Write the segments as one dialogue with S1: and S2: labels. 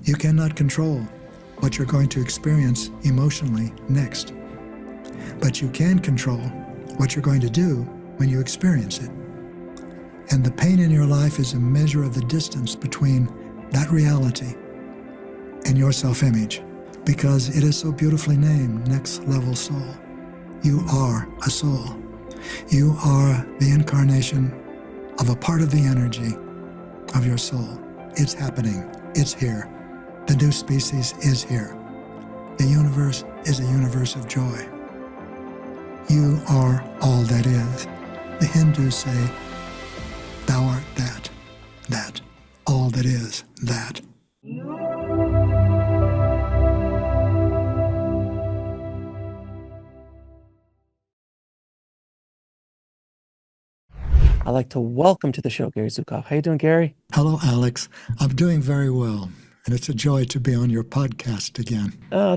S1: You cannot control what you're going to experience emotionally next, but you can control what you're going to do when you experience it. And the pain in your life is a measure of the distance between that reality and your self-image, because it is so beautifully named, Next Level Soul. You are a soul. You are the incarnation of a part of the energy of your soul. It's happening. It's here. The new species is here. The universe is a universe of joy. You are all that is. The Hindus say, thou art that, all that is, that.
S2: I'd like to welcome to the show Gary Zukav. How you doing, Gary?
S1: Hello, Alex. I'm doing very well, and it's a joy to be on your podcast again.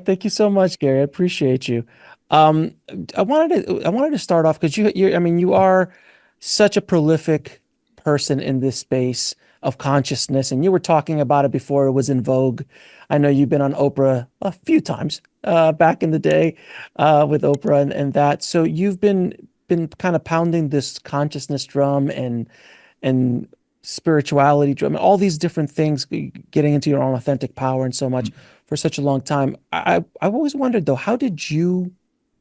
S2: Thank you so much, Gary. I appreciate you. I wanted to start off because you are such a prolific person in this space of consciousness, and you were talking about it before it was in vogue. I know you've been on Oprah a few times back in the day with Oprah and that. So you've been kind of pounding this consciousness drum and spirituality drum, all these different things, getting into your own authentic power and so much for such a long time. I've always wondered though, how did you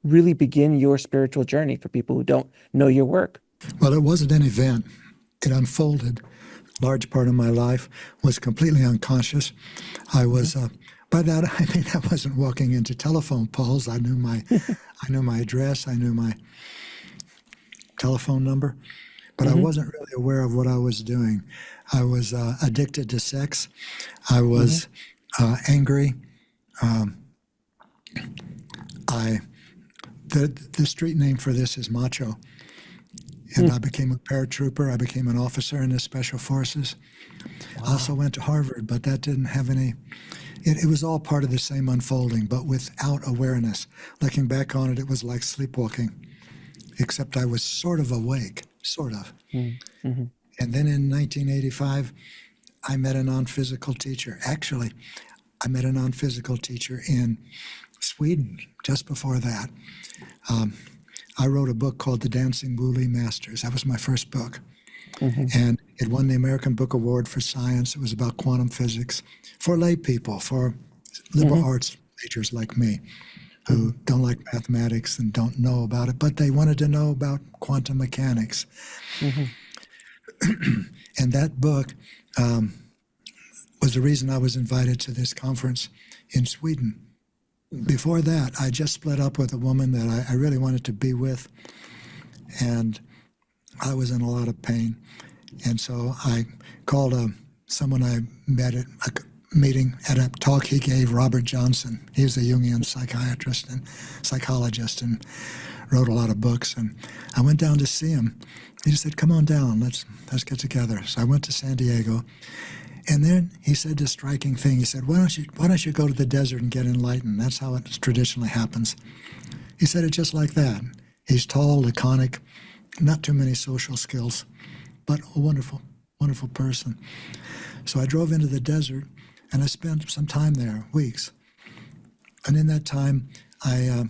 S2: really begin your spiritual journey for people who don't know your work?
S1: Well, it wasn't an event. It unfolded. A large part of my life was completely unconscious. I was, by that I mean I wasn't walking into telephone poles. I knew my address. I knew my telephone number, but I wasn't really aware of what I was doing. I was addicted to sex. I was angry. The street name for this is macho. And I became a paratrooper. I became an officer in the Special Forces. Wow. I also went to Harvard, but that didn't have any, it was all part of the same unfolding, but without awareness. Looking back on it, it was like sleepwalking, except I was sort of awake, sort of. And then in 1985, I met a non-physical teacher. Actually, I met a non-physical teacher in Sweden just before that. I wrote a book called The Dancing Woolly Masters. That was my first book. And it won the American Book Award for Science. It was about quantum physics for lay people, for liberal arts majors like me who don't like mathematics and don't know about it, but they wanted to know about quantum mechanics. And that book was the reason I was invited to this conference in Sweden. Before that, I just split up with a woman that I really wanted to be with, and I was in a lot of pain. And so I called someone I met at a meeting at a talk he gave, Robert Johnson. He was a Jungian psychiatrist and psychologist and wrote a lot of books. And I went down to see him. He just said, "Come on down, let's get together." So I went to San Diego. And then he said this striking thing. He said, why don't you go to the desert and get enlightened? That's how it traditionally happens. He said it just like that. He's tall, laconic, not too many social skills, but a wonderful, wonderful person. So I drove into the desert, and I spent some time there, weeks. And in that time, a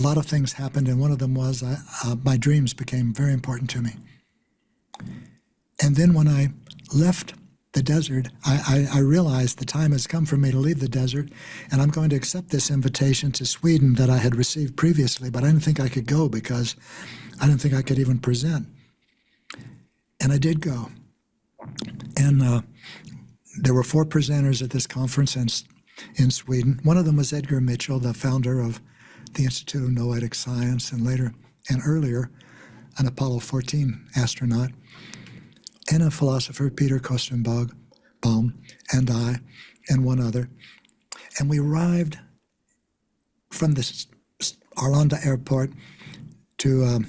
S1: lot of things happened, and one of them was my dreams became very important to me. And then when I left the desert, I realized the time has come for me to leave the desert, and I'm going to accept this invitation to Sweden that I had received previously, but I didn't think I could go because I didn't think I could even present. And I did go. And there were 4 presenters at this conference in Sweden. One of them was Edgar Mitchell, the founder of the Institute of Noetic Science, and later and earlier an Apollo 14 astronaut. And a philosopher, Peter Kostenbaum, and I, and one other. And we arrived from this Arlanda airport to an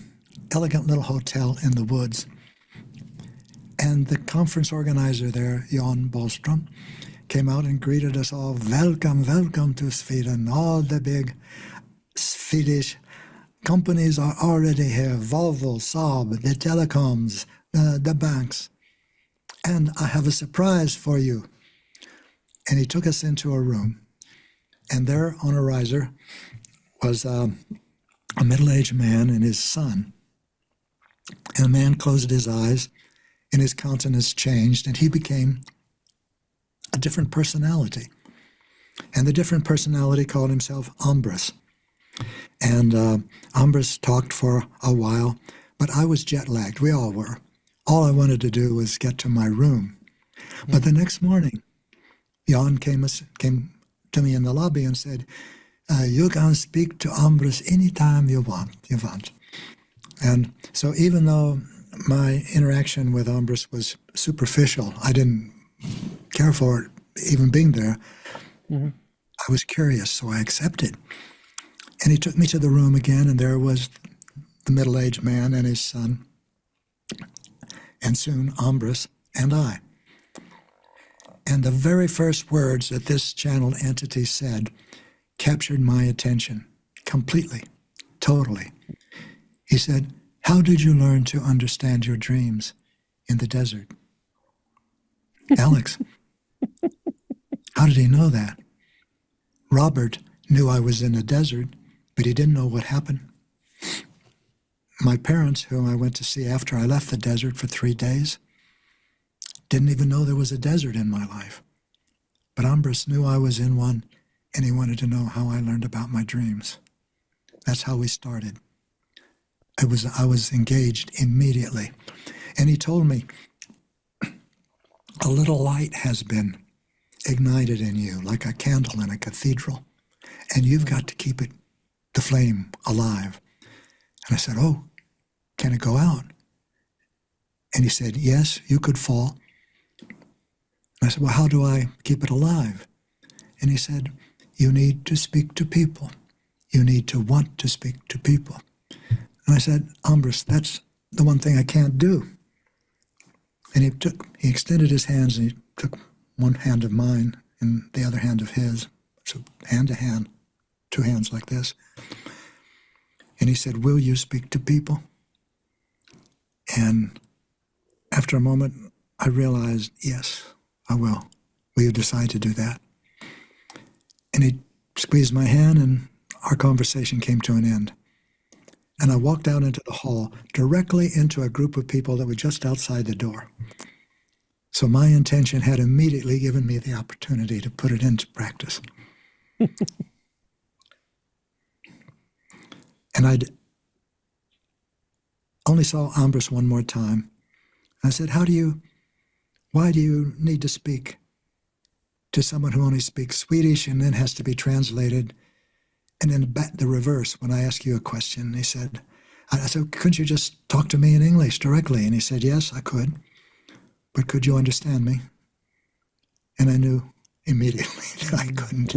S1: elegant little hotel in the woods. And the conference organizer there, Jan Boström, came out and greeted us all, welcome, welcome to Sweden. All the big Swedish companies are already here, Volvo, Saab, the telecoms, the banks. And I have a surprise for you. And he took us into a room. And there on a riser was a middle-aged man and his son. And the man closed his eyes, and his countenance changed, and he became a different personality. And the different personality called himself Ambras. And Ambras talked for a while, but I was jet-lagged. We all were. All I wanted to do was get to my room. But the next morning, Jan came to me in the lobby and said, you can speak to Ambras anytime you want. And so even though my interaction with Ambras was superficial, I didn't care for it even being there, I was curious, so I accepted. And he took me to the room again, and there was the middle-aged man and his son, and soon Ambras and I. And the very first words that this channeled entity said captured my attention completely, totally. He said, how did you learn to understand your dreams in the desert? Alex, how did he know that? Robert knew I was in the desert, but he didn't know what happened. My parents, whom I went to see after I left the desert for 3 days, didn't even know there was a desert in my life. But Ambras knew I was in one, and he wanted to know how I learned about my dreams. That's how we started. I was engaged immediately. And he told me, a little light has been ignited in you, like a candle in a cathedral, and you've got to keep the flame alive. And I said, oh, can it go out? And he said, yes, you could fall. And I said, well, how do I keep it alive? And he said, you need to speak to people. You need to want to speak to people. And I said, Ambras, that's the one thing I can't do. And he extended his hands, and he took one hand of mine and the other hand of his, so hand to hand, 2 hands like this. And he said, will you speak to people? And after a moment, I realized, yes, I will. Will you decide to do that? And he squeezed my hand, and our conversation came to an end. And I walked out into the hall, directly into a group of people that were just outside the door. So my intention had immediately given me the opportunity to put it into practice. And I only saw Ambras one more time. I said, why do you need to speak to someone who only speaks Swedish and then has to be translated? And then the reverse, when I ask you a question, he said, I said, couldn't you just talk to me in English directly? And he said, yes, I could. But could you understand me? And I knew immediately that I couldn't.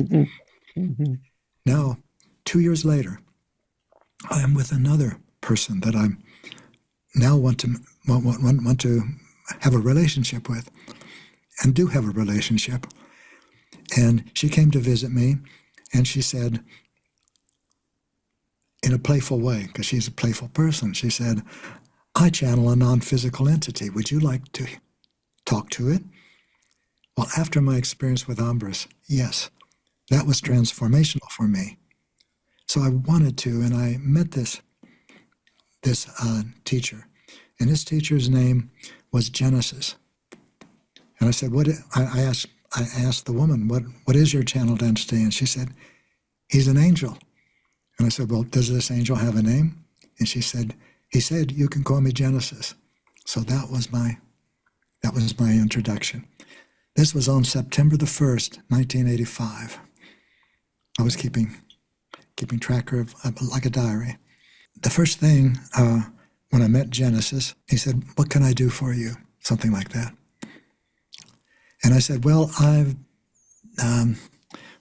S1: Now, 2 years later, I am with another person that I now want to have a relationship with, and do have a relationship. And she came to visit me, and she said, in a playful way, because she's a playful person, she said, I channel a non-physical entity. Would you like to talk to it? Well, after my experience with Ambras, yes, that was transformational for me. So I wanted to, and I met this teacher, and this teacher's name was Genesis. And I said, I asked the woman, what is your channeled entity? And she said, he's an angel. And I said, well, does this angel have a name? And she said, he said, you can call me Genesis. So that was my introduction. This was on September the 1st, 1985. I was keeping track of like a diary. The first thing, when I met Genesis, he said, what can I do for you? Something like that. And I said, well, I've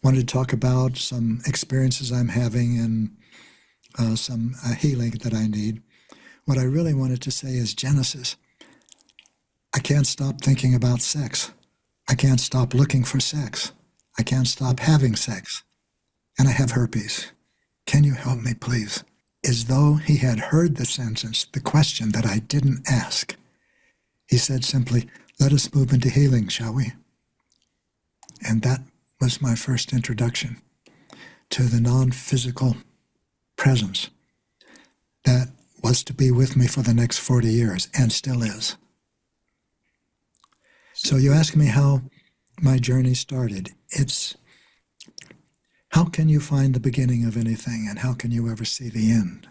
S1: wanted to talk about some experiences I'm having and some healing that I need. What I really wanted to say is, Genesis, I can't stop thinking about sex. I can't stop looking for sex. I can't stop having sex. And I have herpes. Can you help me, please? As though he had heard the sentence, the question that I didn't ask. He said simply, let us move into healing, shall we? And that was my first introduction to the non-physical presence that was to be with me for the next 40 years and still is. So you ask me how my journey started. It's how can you find the beginning of anything, and how can you ever see the end?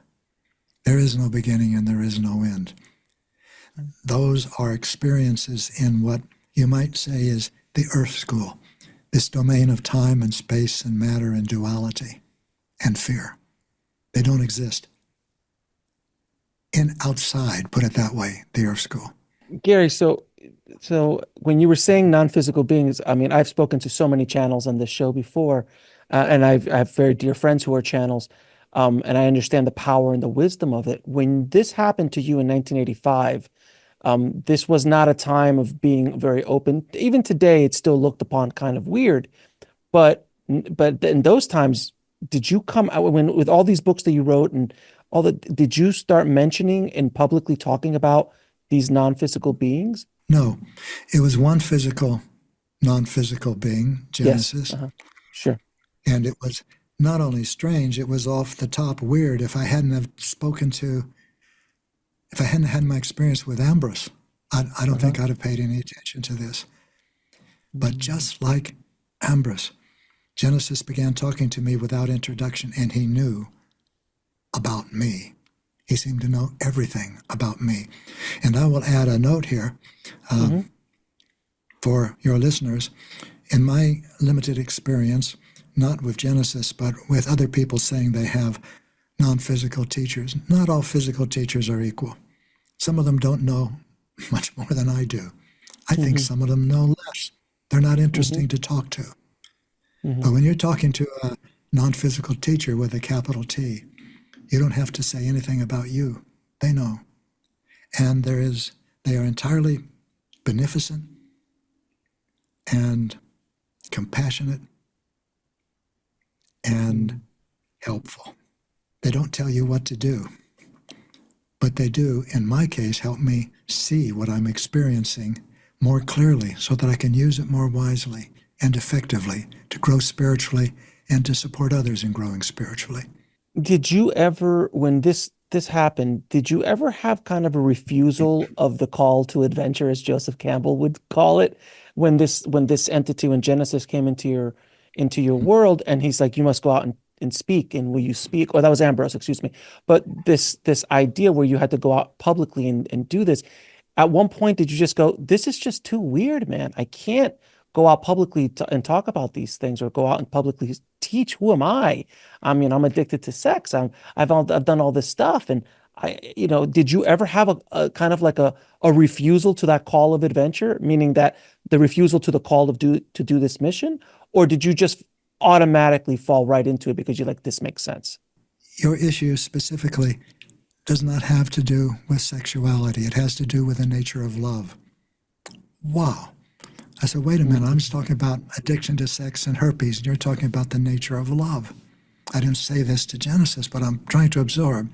S1: There is no beginning and there is no end. Those are experiences in what you might say is the earth school, this domain of time and space and matter and duality and fear. They don't exist in outside, put it that way, the earth school.
S2: Gary, so when you were saying non-physical beings, I mean, I've spoken to so many channels on this show before, and I have very dear friends who are channels, and I understand the power and the wisdom of it. When this happened to you in 1985, this was not a time of being very open. Even today, it's still looked upon kind of weird. But in those times, did you come out with all these books that you wrote and did you start mentioning and publicly talking about these non-physical beings?
S1: No, it was one physical, non-physical being, Genesis.
S2: Yes. Sure.
S1: And it was not only strange, it was off the top weird. If I hadn't had my experience with Ambrose, I don't think I'd have paid any attention to this. But just like Ambrose, Genesis began talking to me without introduction, and he knew about me. He seemed to know everything about me. And I will add a note here for your listeners. In my limited experience, not with Genesis, but with other people saying they have non-physical teachers, not all physical teachers are equal. Some of them don't know much more than I do. I think some of them know less. They're not interesting to talk to. But when you're talking to a non-physical teacher with a capital T, you don't have to say anything about you. They know. And they are entirely beneficent and compassionate and helpful. They don't tell you what to do, but they do, in my case, help me see what I'm experiencing more clearly so that I can use it more wisely and effectively to grow spiritually and to support others in growing spiritually.
S2: Did you ever, when this happened, did you ever have kind of a refusal of the call to adventure, as Joseph Campbell would call it, when this entity, when Genesis came into your world, and he's like, you must go out and speak, and will you speak? Or that was Ambrose, excuse me. But this idea where you had to go out publicly and do this, at one point, did you just go, this is just too weird, man. I can't go out publicly and talk about these things, or go out and publicly teach. Who am I? I mean, I'm addicted to sex. I've done all this stuff. And did you ever have a kind of like a refusal to that call of adventure, meaning that the refusal to the call to do this mission? Or did you just automatically fall right into it because you're like, this makes sense?
S1: Your issue specifically does not have to do with sexuality. It has to do with the nature of love. Wow. I said, wait a minute, I'm just talking about addiction to sex and herpes, and you're talking about the nature of love. I didn't say this to Genesis, but I'm trying to absorb.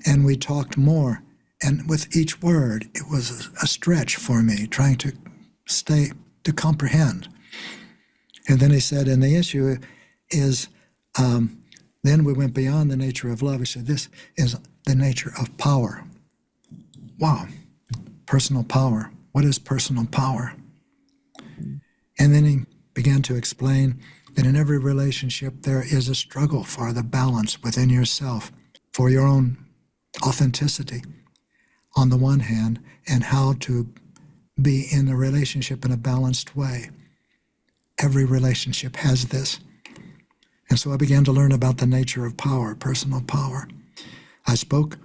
S1: And we talked more. And with each word, it was a stretch for me, trying to comprehend. And then he said, and the issue is, then we went beyond the nature of love. He said, this is the nature of power. Wow, personal power. What is personal power? And then he began to explain that in every relationship there is a struggle for the balance within yourself, for your own authenticity on the one hand, and how to be in a relationship in a balanced way. Every relationship has this. And so I began to learn about the nature of power, personal power. I spoke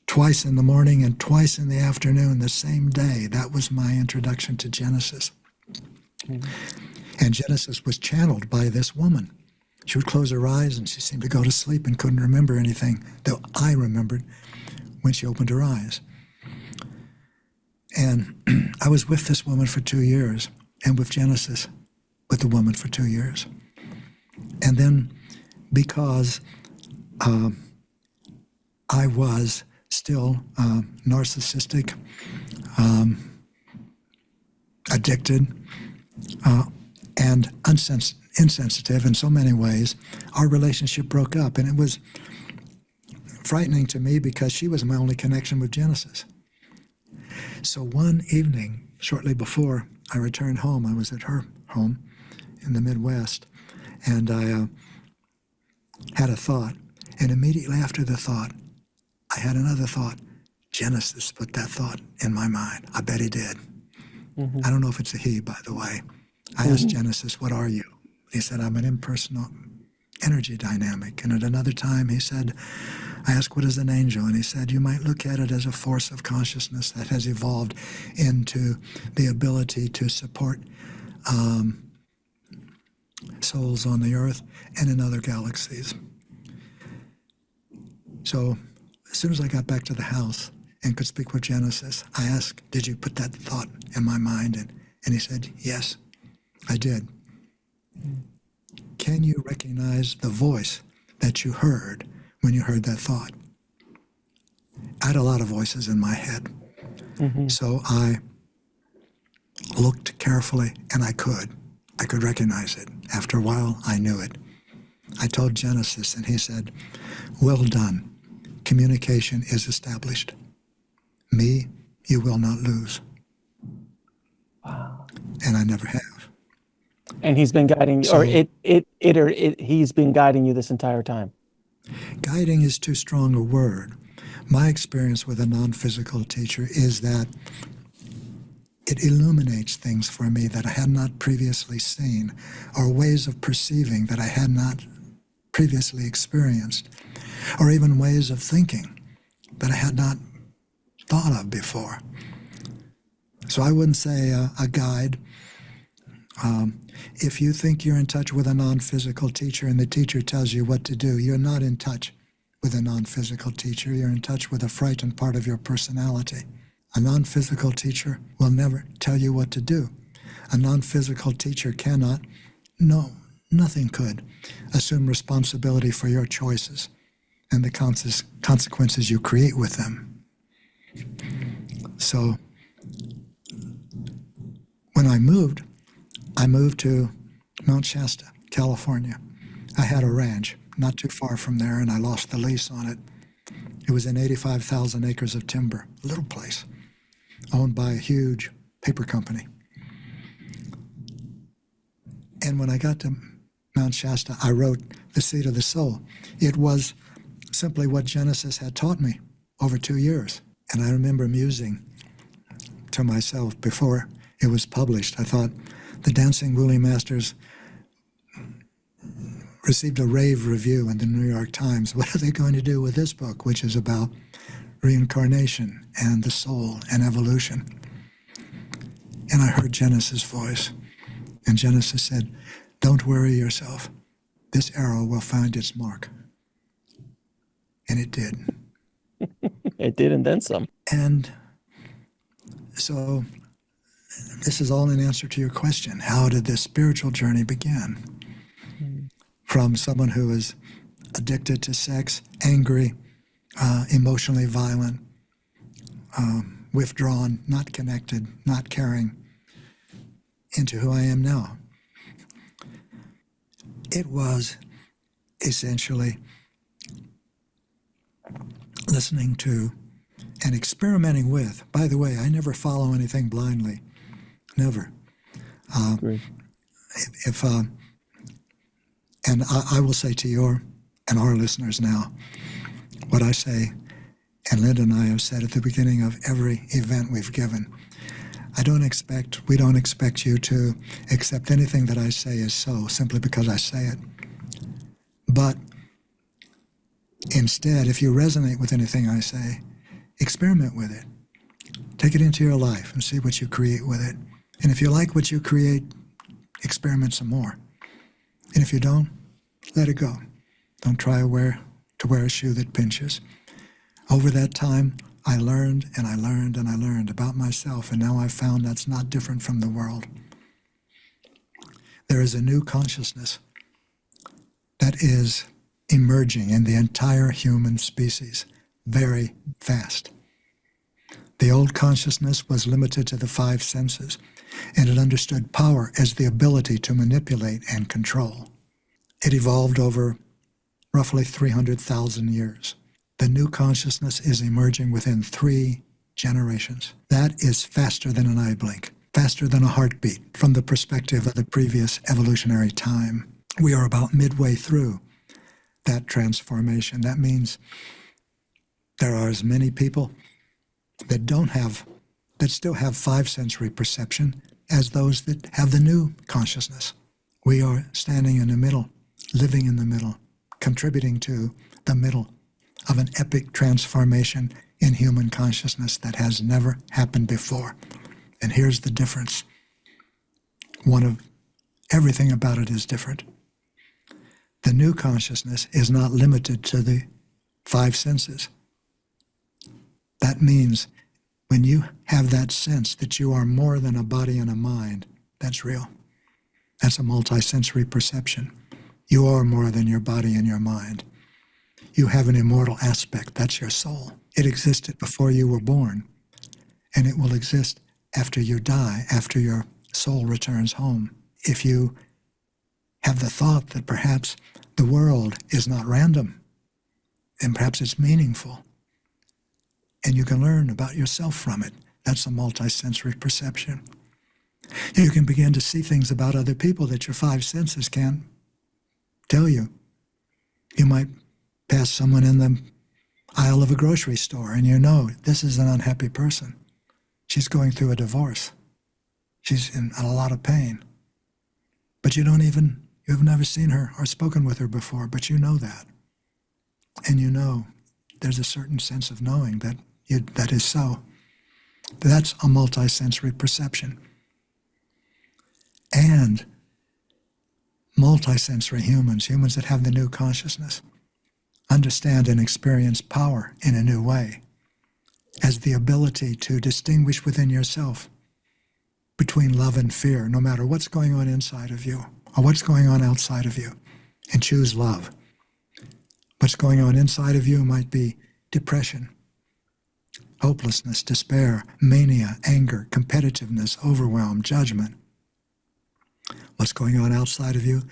S1: twice in the morning and twice in the afternoon the same day. That was my introduction to Genesis. And Genesis was channeled by this woman. She would close her eyes and she seemed to go to sleep and couldn't remember anything that I remembered when she opened her eyes. And I was with this woman for 2 years, and with Genesis, with the woman for 2 years. And then because I was still narcissistic, addicted, and insensitive in so many ways, our relationship broke up. And it was frightening to me because she was my only connection with Genesis. So one evening, shortly before I returned home, I was at her home in the Midwest, and I had a thought. And immediately after the thought, I had another thought. Genesis put that thought in my mind. I bet he did.
S2: Mm-hmm.
S1: I don't know if it's a he, by the way. I asked Genesis, what are you? He said, I'm an impersonal energy dynamic. And at another time, he said, I asked, what is an angel? And he said, you might look at it as a force of consciousness that has evolved into the ability to support souls on the earth and in other galaxies. So as soon as I got back to the house and could speak with Genesis, I asked, did you put that thought in my mind? And he said, yes, I did. Can you recognize the voice that you heard when you heard that thought? I had a lot of voices in my head.
S2: Mm-hmm.
S1: So I looked carefully, and I could recognize it. After a while, I knew it. I told Genesis, and he said, well done. Communication is established. Me, you will not lose.
S2: Wow.
S1: And I never have.
S2: And he's been guiding you,
S1: So,
S2: he's been guiding you this entire time.
S1: Guiding is too strong a word. My experience with a non-physical teacher is that it illuminates things for me that I had not previously seen, or ways of perceiving that I had not previously experienced, or even ways of thinking that I had not thought of before. So I wouldn't say a guide. If you think you're in touch with a non-physical teacher and the teacher tells you what to do, you're not in touch with a non-physical teacher. You're in touch with a frightened part of your personality. A non-physical teacher will never tell you what to do. A non-physical teacher cannot, no, nothing could, assume responsibility for your choices and the consequences you create with them. So when I moved to Mount Shasta, California. I had a ranch not too far from there, and I lost the lease on it. It was in 85,000 acres of timber, a little place, owned by a huge paper company. And when I got to Mount Shasta, I wrote The Seed of the Soul. It was simply what Genesis had taught me over 2 years. And I remember musing to myself before it was published. I thought, the Dancing Woolly Masters received a rave review in the New York Times. What are they going to do with this book, which is about reincarnation and the soul and evolution? And I heard Genesis' voice. And Genesis said, don't worry yourself. This arrow will find its mark. And it did.
S2: It did, and then some.
S1: And so this is all in answer to your question. How did this spiritual journey begin? From someone who is addicted to sex, angry, emotionally violent, withdrawn, not connected, not caring, into who I am now. It was essentially listening to and experimenting with. By the way, I never follow anything blindly. Never. And I will say to your and our listeners now what I say, and Linda and I have said at the beginning of every event we've given. We don't expect you to accept anything that I say is so simply because I say it. But instead, if you resonate with anything I say, experiment with it. Take it into your life and see what you create with it. And if you like what you create, experiment some more. And if you don't, let it go. Don't try to wear a shoe that pinches. Over that time, I learned and I learned and I learned about myself, and now I've found that's not different from the world. There is a new consciousness that is emerging in the entire human species very fast. The old consciousness was limited to the five senses, and it understood power as the ability to manipulate and control. It evolved over roughly 300,000 years. The new consciousness is emerging within 3 generations. That is faster than an eye blink, faster than a heartbeat from the perspective of the previous evolutionary time. We are about midway through that transformation. That means there are as many people that still have five sensory perception as those that have the new consciousness. We are standing in the middle, living in the middle, contributing to the middle of an epic transformation in human consciousness that has never happened before. And here's the difference. Everything about it is different. The new consciousness is not limited to the five senses. That means when you have that sense that you are more than a body and a mind, that's real. That's a multisensory perception. You are more than your body and your mind. You have an immortal aspect. That's your soul. It existed before you were born, and it will exist after you die, after your soul returns home. If you have the thought that perhaps the world is not random, and perhaps it's meaningful, and you can learn about yourself from it, that's a multisensory perception. You can begin to see things about other people that your five senses can't tell you. You might pass someone in the aisle of a grocery store and you know this is an unhappy person. She's going through a divorce. She's in a lot of pain. But you've never seen her or spoken with her before, but you know that. And you know there's a certain sense of knowing that is so. That's a multisensory perception. And multisensory humans that have the new consciousness, understand and experience power in a new way, as the ability to distinguish within yourself between love and fear, no matter what's going on inside of you or what's going on outside of you, and choose love. What's going on inside of you might be depression, hopelessness, despair, mania, anger, competitiveness, overwhelm, judgment. What's going on outside of you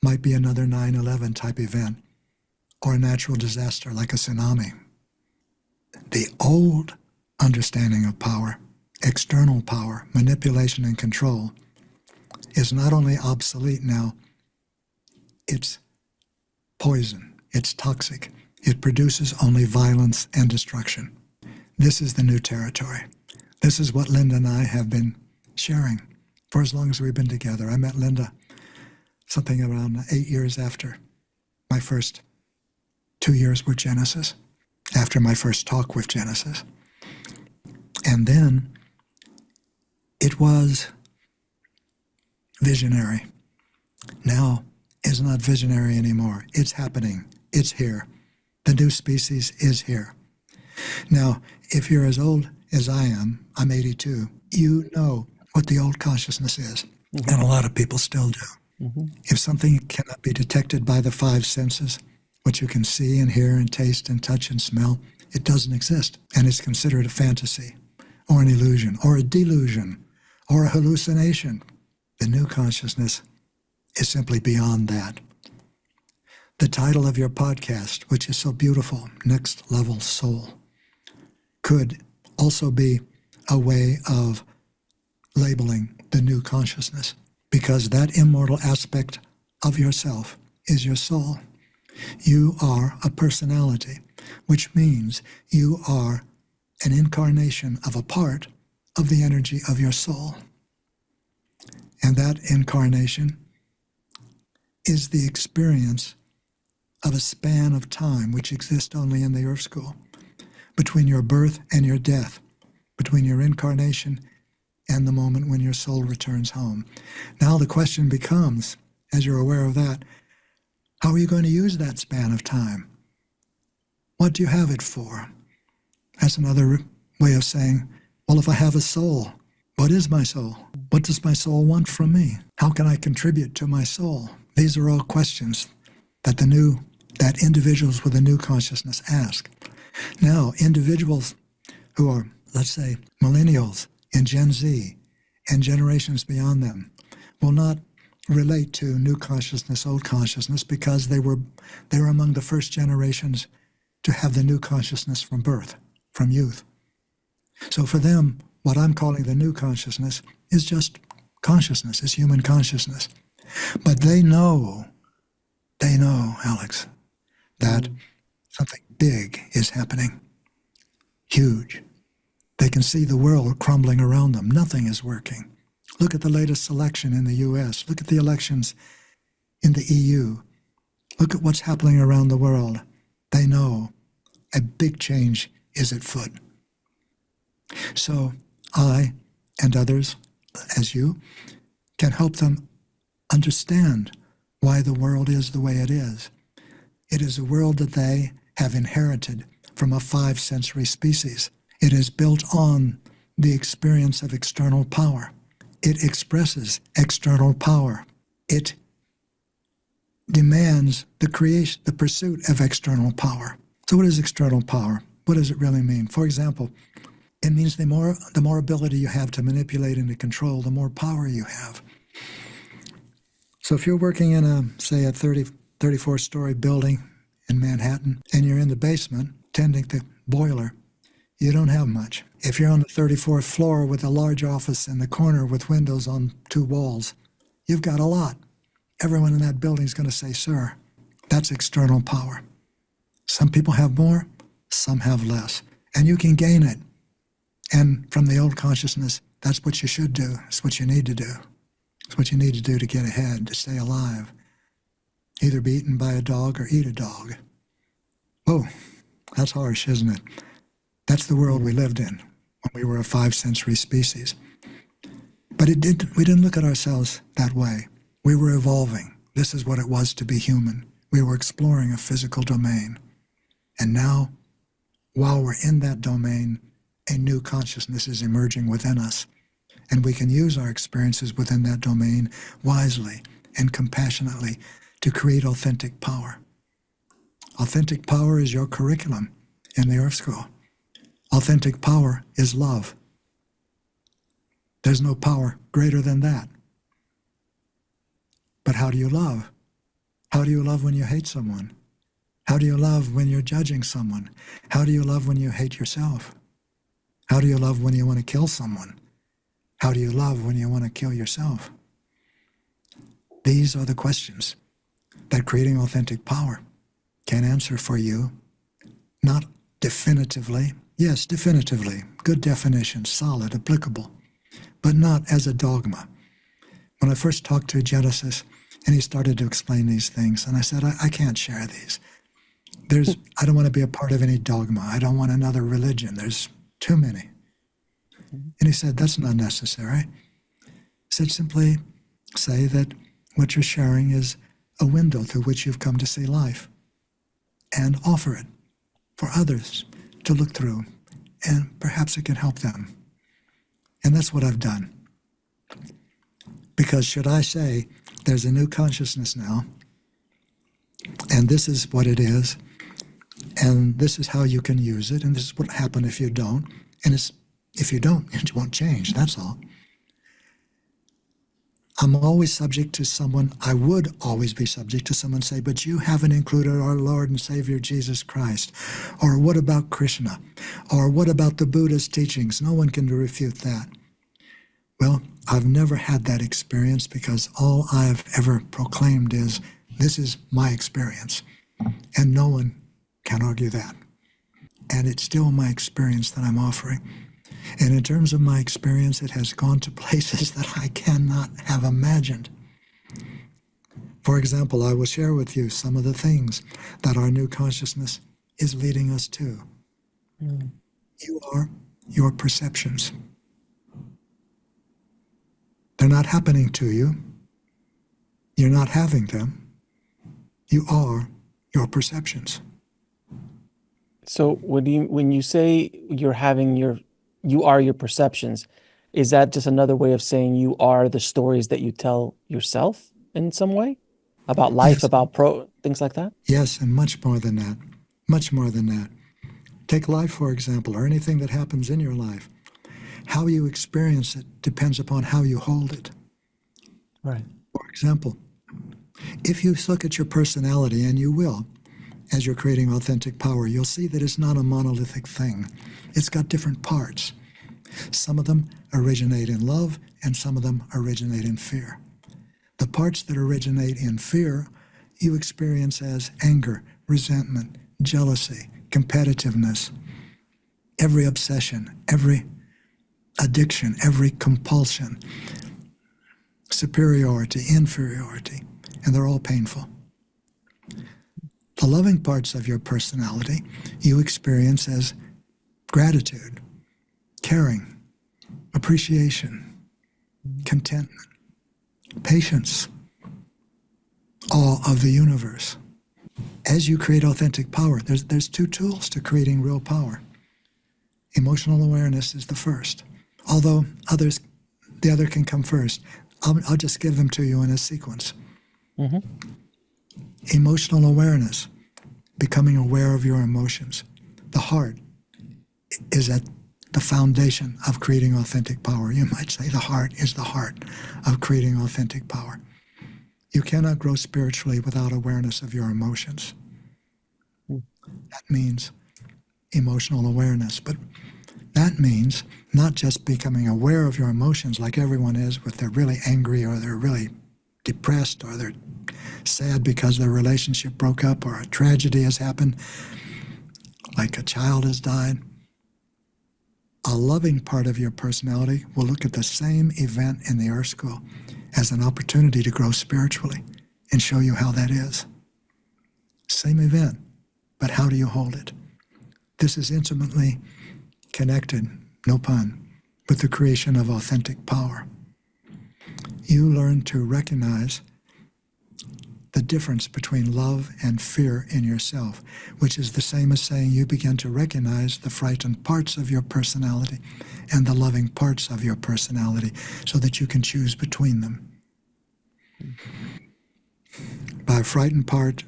S1: might be another 9/11 type event or a natural disaster like a tsunami. The old understanding of power, external power, manipulation and control, is not only obsolete now, it's poison, it's toxic. It produces only violence and destruction. This is the new territory. This is what Linda and I have been sharing for as long as we've been together. I met Linda something around 8 years after my first 2 years with Genesis, after my first talk with Genesis. And then it was visionary. Now it's not visionary anymore. It's happening. It's here. The new species is here. Now, if you're as old as I am, I'm 82, you know what the old consciousness is. Mm-hmm. And a lot of people still do. Mm-hmm. If something cannot be detected by the five senses, what you can see and hear and taste and touch and smell, it doesn't exist. And it's considered a fantasy or an illusion or a delusion or a hallucination. The new consciousness is simply beyond that. The title of your podcast, which is so beautiful, Next Level Soul, could also be a way of labeling the new consciousness, because that immortal aspect of yourself is your soul. You are a personality, which means you are an incarnation of a part of the energy of your soul. And that incarnation is the experience of a span of time which exists only in the Earth School, between your birth and your death, between your incarnation and the moment when your soul returns home. Now the question becomes, as you're aware of that, how are you going to use that span of time? What do you have it for? That's another way of saying, well, if I have a soul, what is my soul? What does my soul want from me? How can I contribute to my soul? These are all questions that individuals with a new consciousness ask. Now, individuals who are let's say, millennials and Gen Z and generations beyond them will not relate to new consciousness, old consciousness, because they were among the first generations to have the new consciousness from birth, from youth. So for them, what I'm calling the new consciousness is just consciousness, is human consciousness. But they know, Alex, that something big is happening, huge. They can see the world crumbling around them. Nothing is working. Look at the latest election in the US. Look at the elections in the EU. Look at what's happening around the world. They know a big change is at foot. So I and others, as you, can help them understand why the world is the way it is. It is a world that they have inherited from a 5-sensory species. It is built on the experience of external power. It expresses external power. It demands the pursuit of external power. So what is external power? What does it really mean? For example, it means the more ability you have to manipulate and to control, the more power you have. So if you're working in a 34-story building in Manhattan, and you're in the basement tending the boiler, you don't have much. If you're on the 34th floor with a large office in the corner with windows on 2 walls, you've got a lot. Everyone in that building is going to say, sir, that's external power. Some people have more, some have less. And you can gain it. And from the old consciousness, that's what you should do. It's what you need to do. It's what you need to do to get ahead, to stay alive. Either be eaten by a dog or eat a dog. Whoa, that's harsh, isn't it? That's the world we lived in when we were a 5-sensory species. But we didn't look at ourselves that way. We were evolving. This is what it was to be human. We were exploring a physical domain. And now, while we're in that domain, a new consciousness is emerging within us. And we can use our experiences within that domain wisely and compassionately to create authentic power. Authentic power is your curriculum in the Earth School. Authentic power is love. There's no power greater than that. But how do you love? How do you love when you hate someone? How do you love when you're judging someone? How do you love when you hate yourself? How do you love when you want to kill someone? How do you love when you want to kill yourself? These are the questions that creating authentic power can answer for you. Not definitively. Yes, definitively. Good definition, solid, applicable, but not as a dogma. When I first talked to Genesis, and he started to explain these things, and I said, I can't share these. I don't want to be a part of any dogma. I don't want another religion. There's too many. And he said, that's not necessary. He said, simply say that what you're sharing is a window through which you've come to see life, and offer it for others to look through, and perhaps it can help them. And that's what I've done. Because should I say, there's a new consciousness now, and this is what it is, and this is how you can use it, and this is what will happen if you don't, and if you don't, it won't change, that's all. I'm always subject to someone, I would always be subject to someone say, but you haven't included our Lord and Savior Jesus Christ. Or what about Krishna? Or what about the Buddha's teachings? No one can refute that. Well, I've never had that experience because all I've ever proclaimed is, this is my experience. And no one can argue that. And it's still my experience that I'm offering. And in terms of my experience, it has gone to places that I cannot have imagined. For example, I will share with you some of the things that our new consciousness is leading us to. You are your perceptions. They're not happening to you. You're not having them. You are your perceptions.
S2: So when you say you are your perceptions, is that just another way of saying you are the stories that you tell yourself in some way? About life,
S1: Yes.
S2: about things like that?
S1: Yes, and much more than that. Much more than that. Take life, for example, or anything that happens in your life. How you experience it depends upon how you hold it.
S2: Right.
S1: For example, if you look at your personality, and you will, as you're creating authentic power, you'll see that it's not a monolithic thing. It's got different parts. Some of them originate in love, and some of them originate in fear. The parts that originate in fear, you experience as anger, resentment, jealousy, competitiveness, every obsession, every addiction, every compulsion, superiority, inferiority, and they're all painful. The loving parts of your personality you experience as gratitude, caring, appreciation, contentment, patience, awe of the universe. As you create authentic power, there's two tools to creating real power. Emotional awareness is the first, although the other can come first. I'll just give them to you in a sequence.
S2: Mm-hmm.
S1: Emotional awareness, becoming aware of your emotions. The heart is at the foundation of creating authentic power. You might say the heart is the heart of creating authentic power. You cannot grow spiritually without awareness of your emotions. That means emotional awareness, but that means not just becoming aware of your emotions like everyone is, if they're really angry or they're really depressed or they're sad because their relationship broke up or a tragedy has happened, like a child has died. A loving part of your personality will look at the same event in the Earth School as an opportunity to grow spiritually and show you how that is. Same event, but how do you hold it? This is intimately connected, no pun, with the creation of authentic power. You learn to recognize the difference between love and fear in yourself, which is the same as saying you begin to recognize the frightened parts of your personality and the loving parts of your personality so that you can choose between them. By a frightened part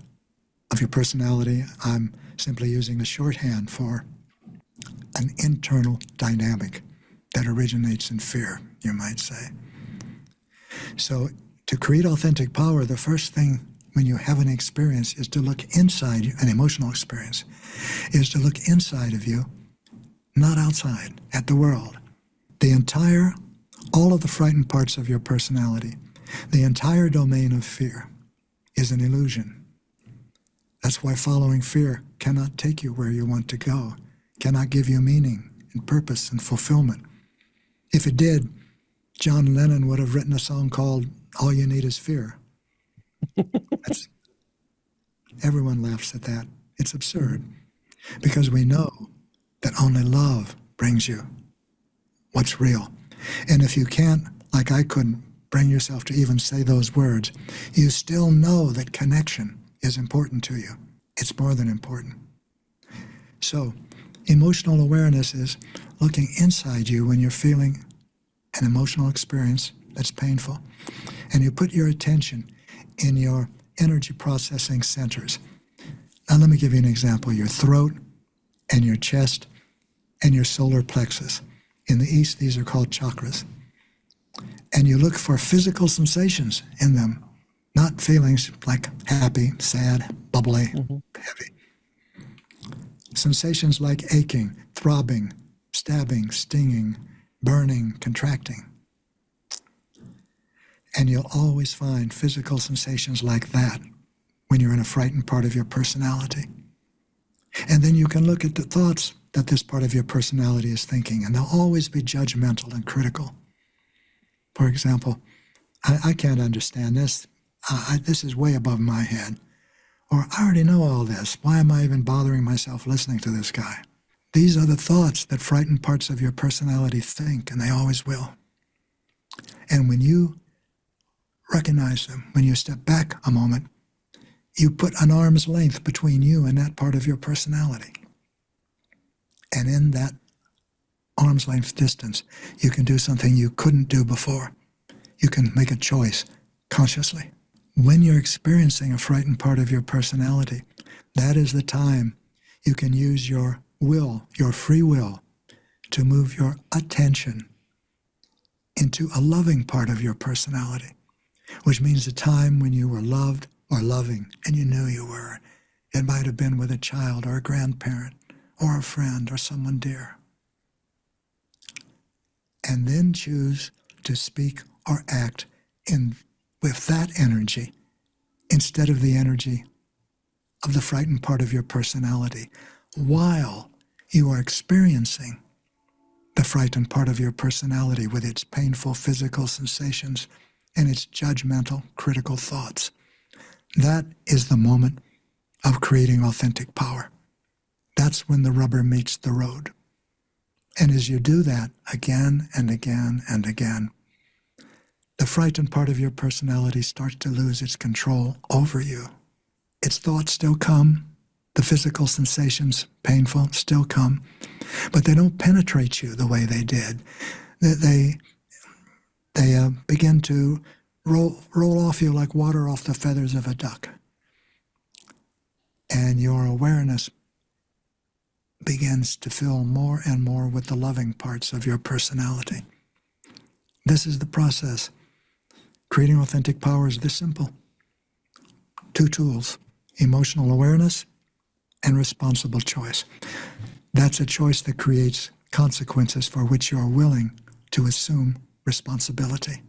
S1: of your personality, I'm simply using a shorthand for an internal dynamic that originates in fear, you might say. So to create authentic power, the first thing when you have an experience is to look inside you, an emotional experience, is to look inside of you, not outside, at the world. All of the frightened parts of your personality, the entire domain of fear is an illusion. That's why following fear cannot take you where you want to go, cannot give you meaning and purpose and fulfillment. If it did, John Lennon would have written a song called All You Need Is Fear. Everyone laughs at that. It's absurd because we know that only love brings you what's real. And if you can't, like I couldn't, bring yourself to even say those words, you still know that connection is important to you. It's more than important. So emotional awareness is looking inside you when you're feeling an emotional experience that's painful, and you put your attention in your energy processing centers. Now let me give you an example. Your throat and your chest and your solar plexus. In the East, these are called chakras. And you look for physical sensations in them, not feelings like happy, sad, bubbly, heavy. Sensations like aching, throbbing, stabbing, stinging, burning, contracting. And you'll always find physical sensations like that when you're in a frightened part of your personality. And then you can look at the thoughts that this part of your personality is thinking, and they'll always be judgmental and critical. For example, I can't understand this. This is way above my head. Or I already know all this. Why am I even bothering myself listening to this guy? These are the thoughts that frightened parts of your personality think, and they always will. And when you recognize them, when you step back a moment, you put an arm's length between you and that part of your personality. And in that arm's length distance, you can do something you couldn't do before. You can make a choice consciously. When you're experiencing a frightened part of your personality, that is the time you can use your will, your free will, to move your attention into a loving part of your personality, which means a time when you were loved or loving and you knew you were. It might have been with a child or a grandparent or a friend or someone dear. And then choose to speak or act with that energy instead of the energy of the frightened part of your personality while you are experiencing the frightened part of your personality with its painful physical sensations and its judgmental, critical thoughts. That is the moment of creating authentic power. That's when the rubber meets the road. And as you do that again and again and again, the frightened part of your personality starts to lose its control over you. Its thoughts still come, the physical sensations, painful, still come, but they don't penetrate you the way they did. They begin to roll off you like water off the feathers of a duck. And your awareness begins to fill more and more with the loving parts of your personality. This is the process. Creating authentic power is this simple. 2 tools, emotional awareness and responsible choice. That's a choice that creates consequences for which you are willing to assume responsibility.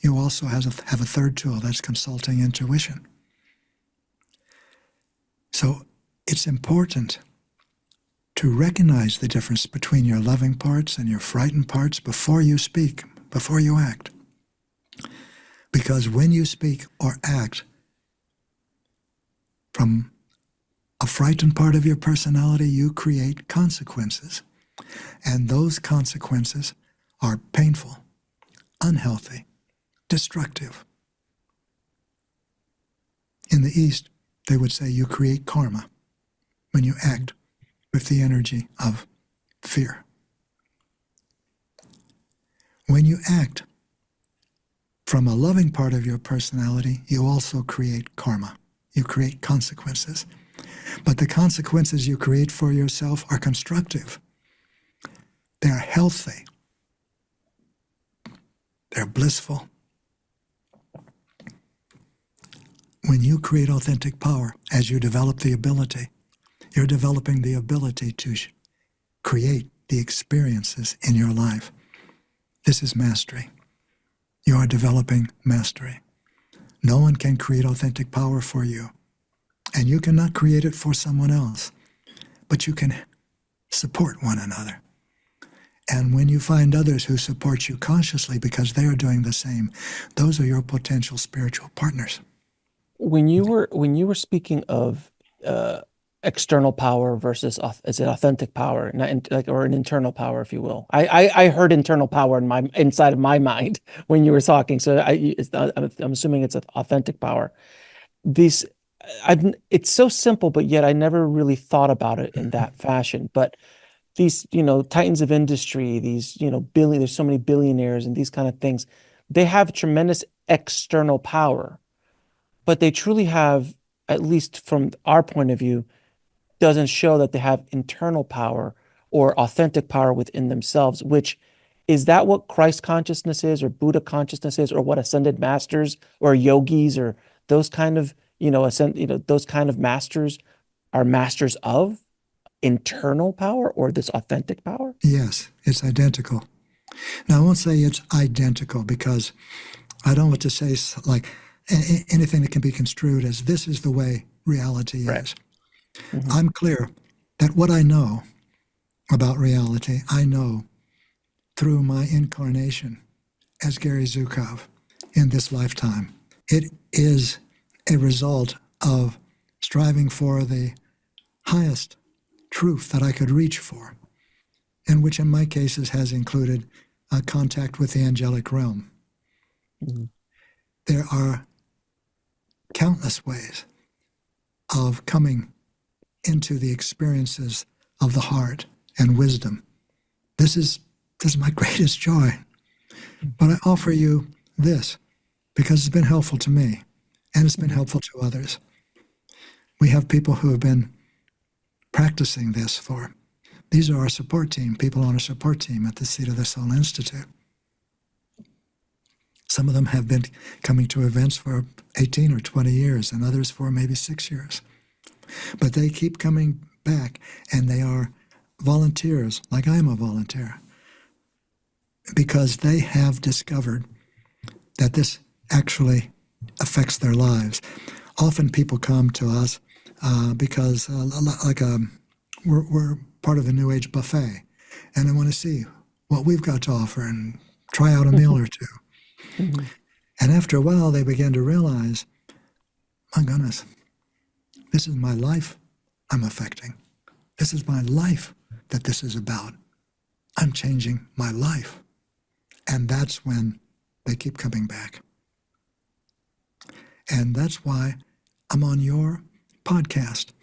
S1: You also have a third tool, that's consulting intuition. So it's important to recognize the difference between your loving parts and your frightened parts before you speak, before you act. Because when you speak or act from a frightened part of your personality, you create consequences. And those consequences are painful, unhealthy, destructive. In the East, they would say you create karma when you act with the energy of fear. When you act from a loving part of your personality, you also create karma. You create consequences. But the consequences you create for yourself are constructive. They're healthy. They're blissful. When you create authentic power, as you develop the ability, you're developing the ability to create the experiences in your life. This is mastery. You are developing mastery. No one can create authentic power for you, and you cannot create it for someone else, but you can support one another. And when you find others who support you consciously because they are doing the same, those are your potential spiritual partners.
S2: When you were speaking of external power versus is it authentic power, or an internal power, if you will. I heard internal power inside of my mind when you were talking. So I'm assuming it's authentic power. It's so simple, but yet I never really thought about it in that fashion. But these, titans of industry, these, there's so many billionaires and these kind of things. They have tremendous external power, but they truly have, at least from our point of view, doesn't show that they have internal power or authentic power within themselves, which is that what Christ consciousness is, or Buddha consciousness is, or what ascended masters or yogis or those kind of, those kind of masters are masters of internal power or this authentic power?
S1: Yes, it's identical. Now, I won't say it's identical because I don't want to say like anything that can be construed as this is the way reality
S2: Right.
S1: is.
S2: Mm-hmm.
S1: I'm clear that what I know about reality, I know through my incarnation as Gary Zukav in this lifetime. It is a result of striving for the highest truth that I could reach for, and which in my cases has included contact with the angelic realm.
S2: Mm-hmm.
S1: There are countless ways of coming into the experiences of the heart and wisdom. This is my greatest joy. But I offer you this because it's been helpful to me and it's been helpful to others. We have people who have been practicing this for. These are our support team, people on our support team at the Seat of the Soul Institute. Some of them have been coming to events for 18 or 20 years, and others for maybe 6 years. But they keep coming back, and they are volunteers, like I am a volunteer, because they have discovered that this actually affects their lives. Often people come to us because we're part of the New Age buffet, and they want to see what we've got to offer and try out a meal or two.
S2: Mhm.
S1: And after a while, they begin to realize, my goodness, this is my life I'm affecting. This is my life that this is about. I'm changing my life. And that's when they keep coming back. And that's why I'm on your podcast,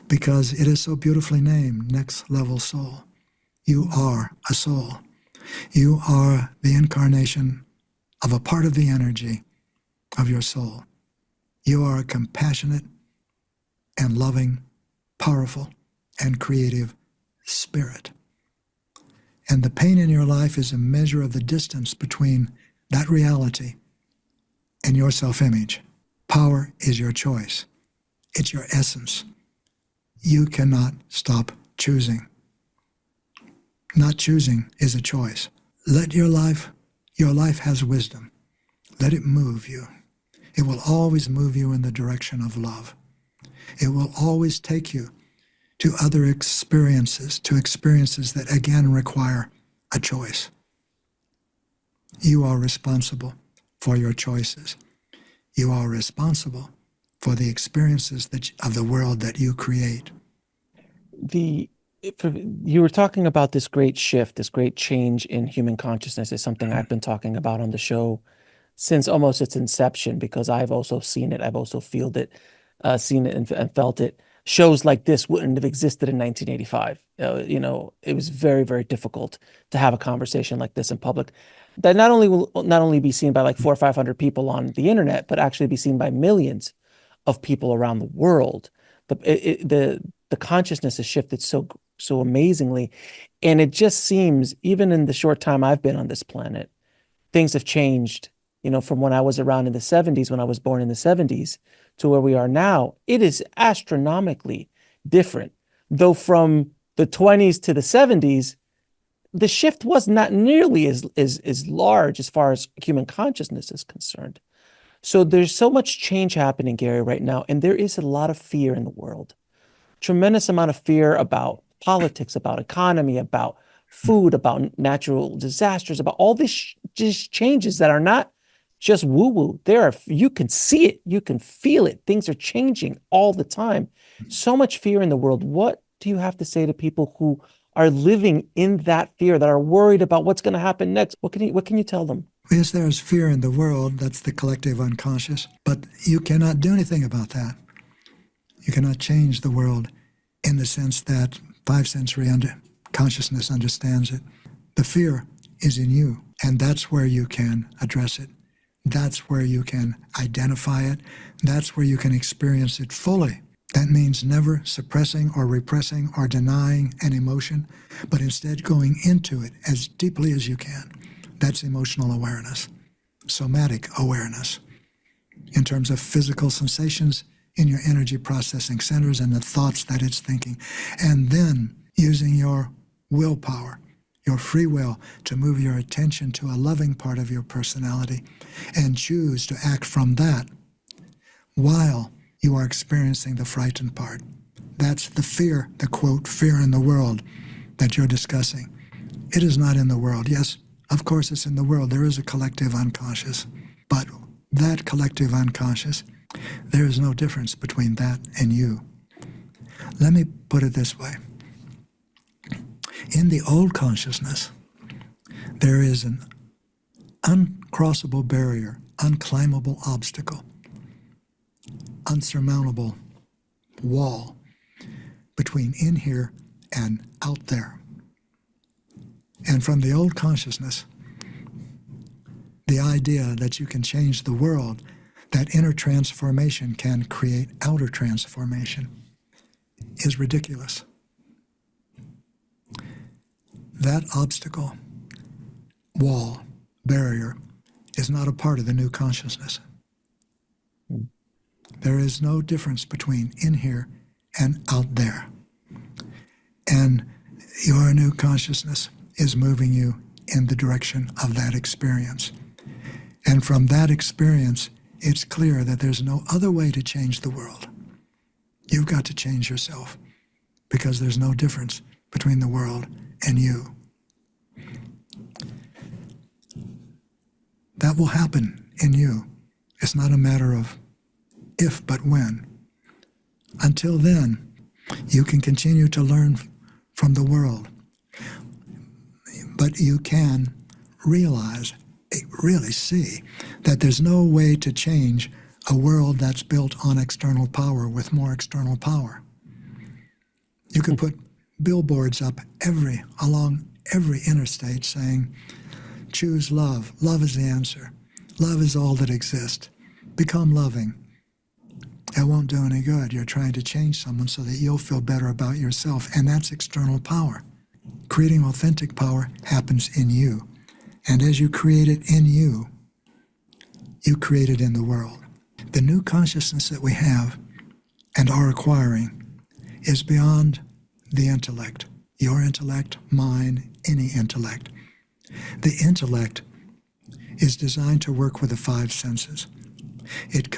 S1: because it is so beautifully named, Next Level Soul. You are a soul. You are the incarnation of a part of the energy of your soul. You are a compassionate and loving, powerful and creative spirit. And the pain in your life is a measure of the distance between that reality and your self-image. Power is your choice. It's your essence. You cannot stop choosing. Not choosing is a choice. Let your life has wisdom. Let it move you. It will always move you in the direction of love. It will always take you to other experiences, to experiences that again require a choice. You are responsible for your choices. You are responsible for the experiences of the world that you create.
S2: You were talking about this great shift, this great change in human consciousness is something I've been talking about on the show since almost its inception, because I've also seen it. I've also seen it and felt it. Shows like this wouldn't have existed in 1985. It was very, very difficult to have a conversation like this in public that not only be seen by like 400 or 500 people on the internet, but actually be seen by millions of people around the world. The consciousness has shifted so amazingly, and it just seems, even in the short time I've been on this planet, things have changed. From when I was around in the 70s, when I was born in the 70s, to where we are now, it is astronomically different. Though from the 20s to the 70s, the shift was not nearly as large as far as human consciousness is concerned. So there's so much change happening, Gary, right now, and there is a lot of fear in the world. Tremendous amount of fear about politics, about economy, about food, about natural disasters, about all these just changes that are not just woo-woo. You can see it, you can feel it. Things are changing all the time. So much fear in the world. What do you have to say to people who are living in that fear, that are worried about what's going to happen next? What can you tell them?
S1: Yes, there is fear in the world. That's the collective unconscious. But you cannot do anything about that. You cannot change the world in the sense that 5th century consciousness understands it. The fear is in you, and that's where you can address it. That's where you can identify it. That's where you can experience it fully. That means never suppressing or repressing or denying an emotion, but instead going into it as deeply as you can. That's emotional awareness, somatic awareness, in terms of physical sensations in your energy processing centers and the thoughts that it's thinking. And then using your willpower, your free will, to move your attention to a loving part of your personality and choose to act from that while you are experiencing the frightened part. That's the fear, the quote, fear in the world that you're discussing. It is not in the world. Yes, of course it's in the world. There is a collective unconscious. But that collective unconscious, there is no difference between that and you. Let me put it this way. In the old consciousness, there is an uncrossable barrier, unclimbable obstacle, unsurmountable wall between in here and out there. And from the old consciousness, the idea that you can change the world, that inner transformation can create outer transformation. is ridiculous. That obstacle, wall, barrier, is not a part of the new consciousness. There is no difference between in here and out there. And your new consciousness is moving you in the direction of that experience. And from that experience, it's clear that there's no other way to change the world. You've got to change yourself, because there's no difference between the world and you. That will happen in you. It's not a matter of if, but when. Until then, you can continue to learn from the world. But you can realize, really see, that there's no way to change a world that's built on external power with more external power. You could put billboards up along every interstate saying, choose love. Love is the answer. Love is all that exists. Become loving. It won't do any good. You're trying to change someone so that you'll feel better about yourself, and that's external power. Creating authentic power happens in you. And as you create it in you, you create it in the world. The new consciousness that we have and are acquiring is beyond the intellect. Your intellect, mine, any intellect. The intellect is designed to work with the five senses. It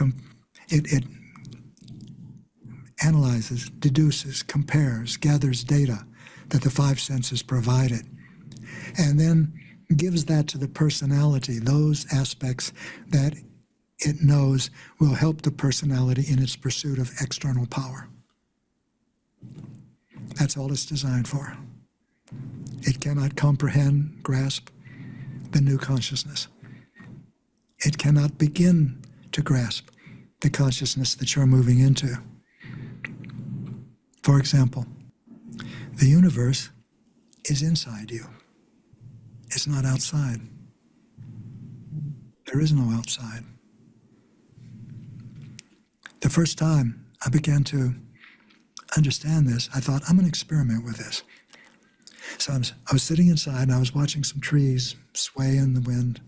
S1: analyzes, deduces, compares, gathers data that the five senses provide it, and then gives that to the personality, those aspects that it knows will help the personality in its pursuit of external power. That's all it's designed for. It cannot comprehend, grasp the new consciousness. It cannot begin to grasp the consciousness that you're moving into. For example, the universe is inside you. It's not outside. There is no outside. The first time I began to understand this, I thought, I'm going to experiment with this. So I was sitting inside and I was watching some trees sway in the wind.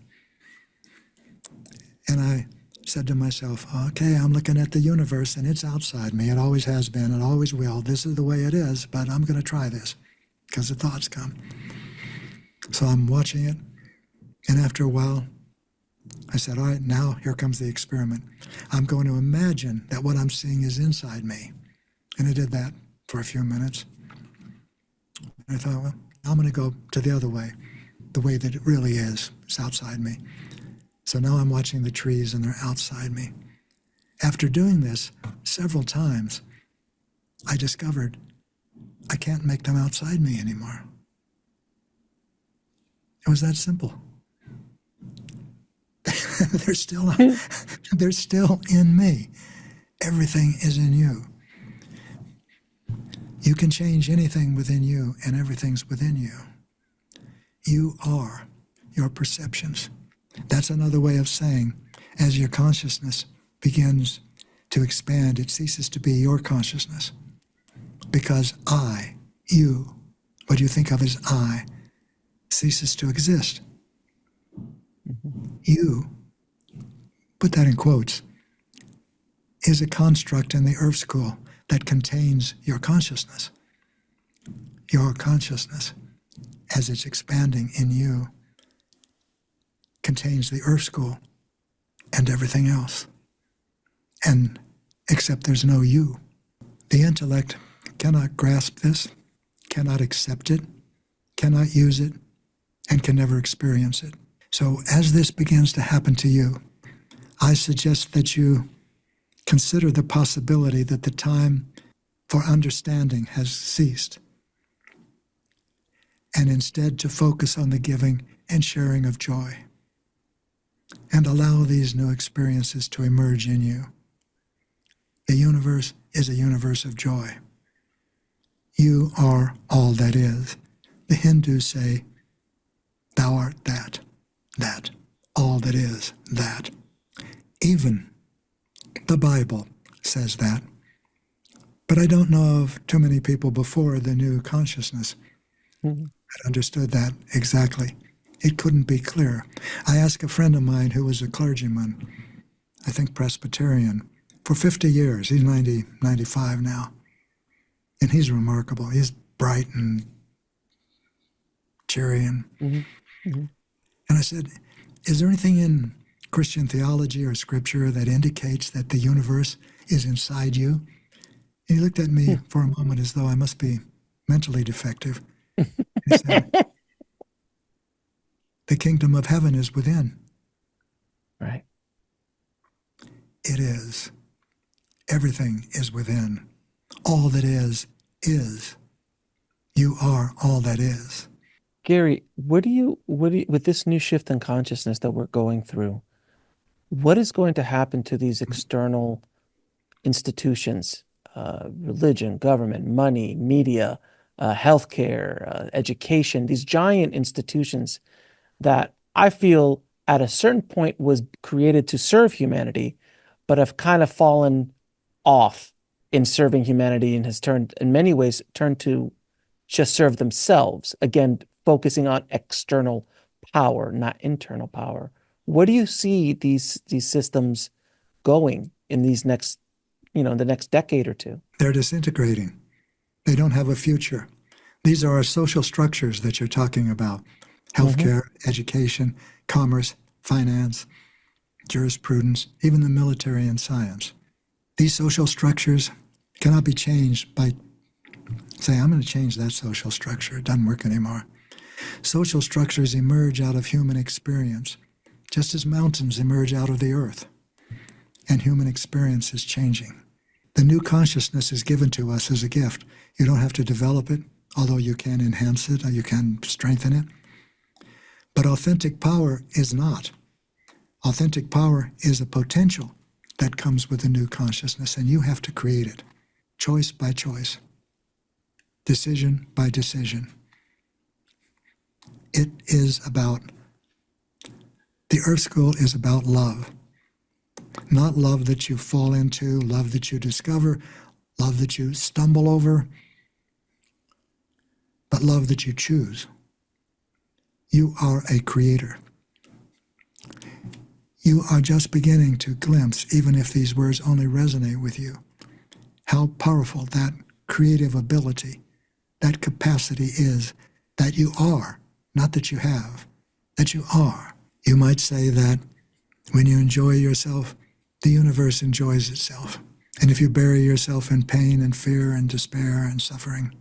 S1: And I said to myself, okay, I'm looking at the universe and it's outside me. It always has been, it always will. This is the way it is, but I'm going to try this because the thoughts come. So I'm watching it. And after a while, I said, all right, now here comes the experiment. I'm going to imagine that what I'm seeing is inside me. And I did that for a few minutes. And I thought, well, I'm going to go to the other way, the way that it really is. It's outside me. So now I'm watching the trees and they're outside me. After doing this several times, I discovered I can't make them outside me anymore. It was that simple. They're still in me. Everything is in you. You can change anything within you, and everything's within you. You are your perceptions. That's another way of saying, as your consciousness begins to expand, it ceases to be your consciousness. Because I, you, what you think of as I, ceases to exist. You, put that in quotes, is a construct in the Earth School that contains your consciousness. Your consciousness, as it's expanding in you, contains the Earth School and everything else. And except there's no you. The intellect cannot grasp this, cannot accept it, cannot use it, and can never experience it. So as this begins to happen to you, I suggest that you consider the possibility that the time for understanding has ceased, and instead to focus on the giving and sharing of joy, and allow these new experiences to emerge in you. The universe is a universe of joy. You are all that is. The Hindus say, thou art that, all that is, that. Even the Bible says that. But I don't know of too many people before the new consciousness
S2: Mhm.
S1: that understood that exactly. It couldn't be clearer. I asked a friend of mine who was a clergyman, I think Presbyterian, for 50 years. He's 90, 95 now. And he's remarkable. He's bright and cheery. And
S2: Mhm. Mhm.
S1: I said, is there anything in Christian theology or scripture that indicates that the universe is inside you? And he looked at me for a moment as though I must be mentally defective. He said, the kingdom of heaven is within.
S2: Right.
S1: It is. Everything is within. All that is. You are all that is.
S2: Gary, with this new shift in consciousness that we're going through, what is going to happen to these external institutions, religion, government, money, media, healthcare, education, these giant institutions that I feel at a certain point was created to serve humanity, but have kind of fallen off in serving humanity and has turned, in many ways, turned to just serve themselves. Again, focusing on external power, not internal power. Where do you see these systems going in these next, the next decade or two?
S1: They're disintegrating. They don't have a future. These are our social structures that you're talking about. Healthcare, education, commerce, finance, jurisprudence, even the military and science. These social structures cannot be changed by saying, I'm going to change that social structure. It doesn't work anymore. Social structures emerge out of human experience, just as mountains emerge out of the earth. And human experience is changing. The new consciousness is given to us as a gift. You don't have to develop it, although you can enhance it or you can strengthen it. But authentic power is not. Authentic power is a potential that comes with the new consciousness, and you have to create it, choice by choice, decision by decision. It is about, the Earth School is about love. Not love that you fall into, love that you discover, love that you stumble over, but love that you choose. You are a creator. You are just beginning to glimpse, even if these words only resonate with you, how powerful that creative ability, that capacity is, that you are, not that you have, that you are. You might say that when you enjoy yourself, the universe enjoys itself. And if you bury yourself in pain and fear and despair and suffering,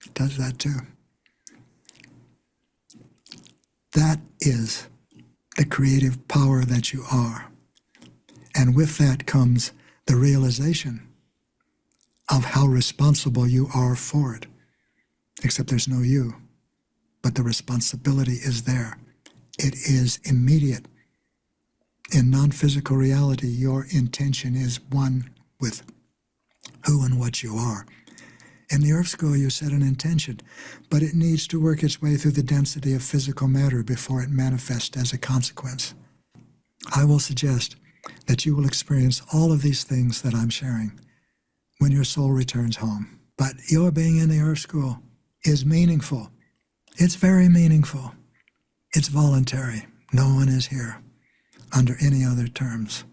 S1: it does that too. That is the creative power that you are. And with that comes the realization of how responsible you are for it. Except there's no you, but the responsibility is there. It is immediate. In non-physical reality, your intention is one with who and what you are. In the Earth School, you set an intention, but it needs to work its way through the density of physical matter before it manifests as a consequence. I will suggest that you will experience all of these things that I'm sharing when your soul returns home. But your being in the Earth School is meaningful. It's very meaningful. It's voluntary. No one is here under any other terms.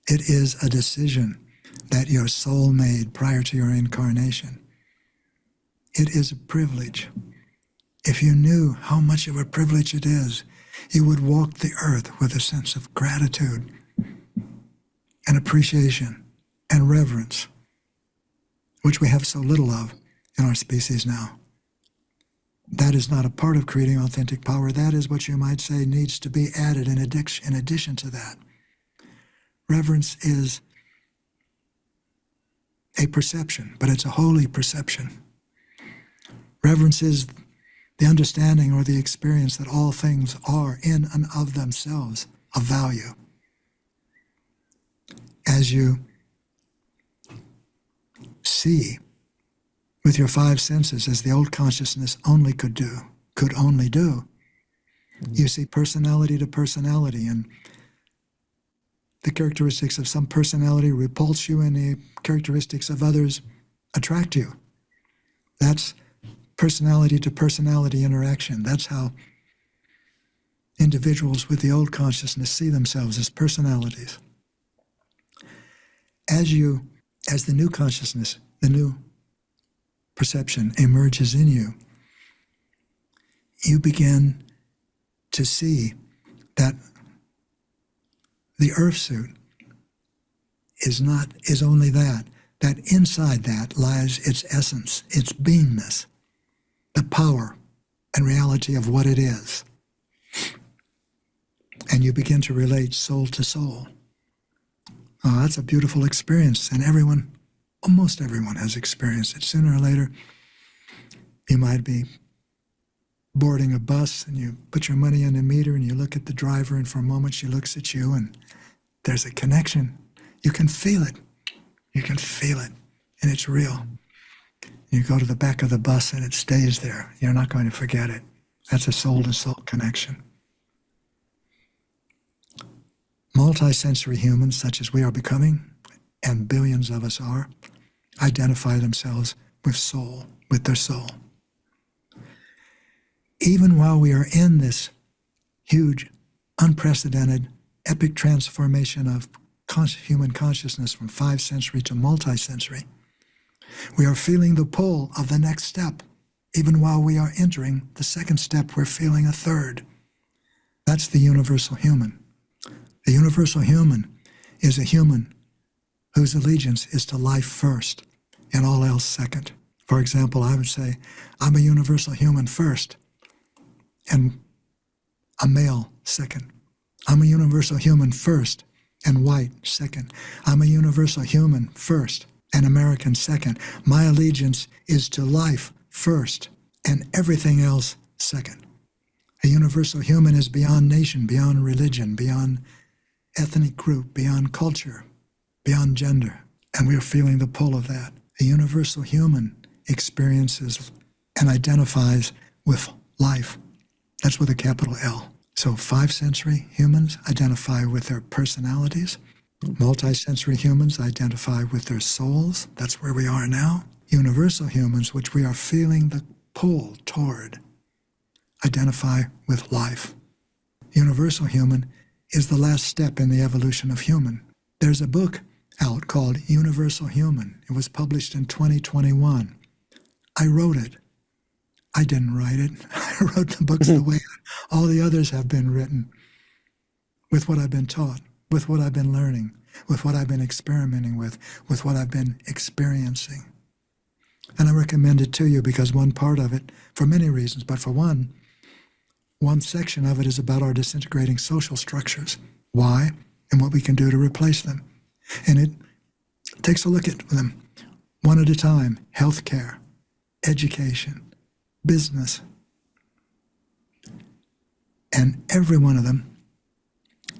S1: It is a decision that your soul made prior to your incarnation. It is a privilege. If you knew how much of a privilege it is, you would walk the earth with a sense of gratitude and appreciation and reverence, which we have so little of in our species now. That is not a part of creating authentic power. That is what you might say needs to be added in addition to that. Reverence is a perception, but it's a holy perception. Reverence is the understanding or the experience that all things are in and of themselves of value. As you see with your five senses, as the old consciousness could only do, you see personality to personality, and the characteristics of some personality repulse you and the characteristics of others attract you. That's personality to personality interaction. That's how individuals with the old consciousness see themselves, as personalities. As the new consciousness, the new perception emerges in you, you begin to see that the earth suit is only that inside that lies its essence, its beingness, the power and reality of what it is. And you begin to relate soul to soul. Oh, that's a beautiful experience, and almost everyone has experienced it. Sooner or later, you might be boarding a bus and you put your money in the meter and you look at the driver, and for a moment she looks at you and there's a connection. You can feel it. You can feel it, and it's real. You go to the back of the bus and it stays there. You're not going to forget it. That's a soul-to-soul connection. Multisensory humans, such as we are becoming, and billions of us are, identify themselves with soul, with their soul. Even while we are in this huge, unprecedented, epic transformation of human consciousness from 5-sensory to multisensory, we are feeling the pull of the next step. Even while we are entering the second step, we're feeling a third. That's the universal human. The universal human is a human whose allegiance is to life first and all else second. For example, I would say, I'm a universal human first and a male second. I'm a universal human first and white second. I'm a universal human first and American second. My allegiance is to life first and everything else second. A universal human is beyond nation, beyond religion, beyond ethnic group, beyond culture, beyond gender. And we are feeling the pull of that. A universal human experiences and identifies with life. That's with a capital L. So 5-sensory humans identify with their personalities. Multisensory humans identify with their souls. That's where we are now. Universal humans, which we are feeling the pull toward, identify with life. Universal human is the last step in the evolution of human. There's a book out called Universal Human. It was published in 2021. I wrote it. I didn't write it. I wrote the books the way all the others have been written, with what I've been taught, with what I've been learning, with what I've been experimenting with what I've been experiencing. And I recommend it to you because one part of it, for many reasons, but for one section of it is about our disintegrating social structures, why, and what we can do to replace them. And it takes a look at them one at a time: healthcare, education, business. And every one of them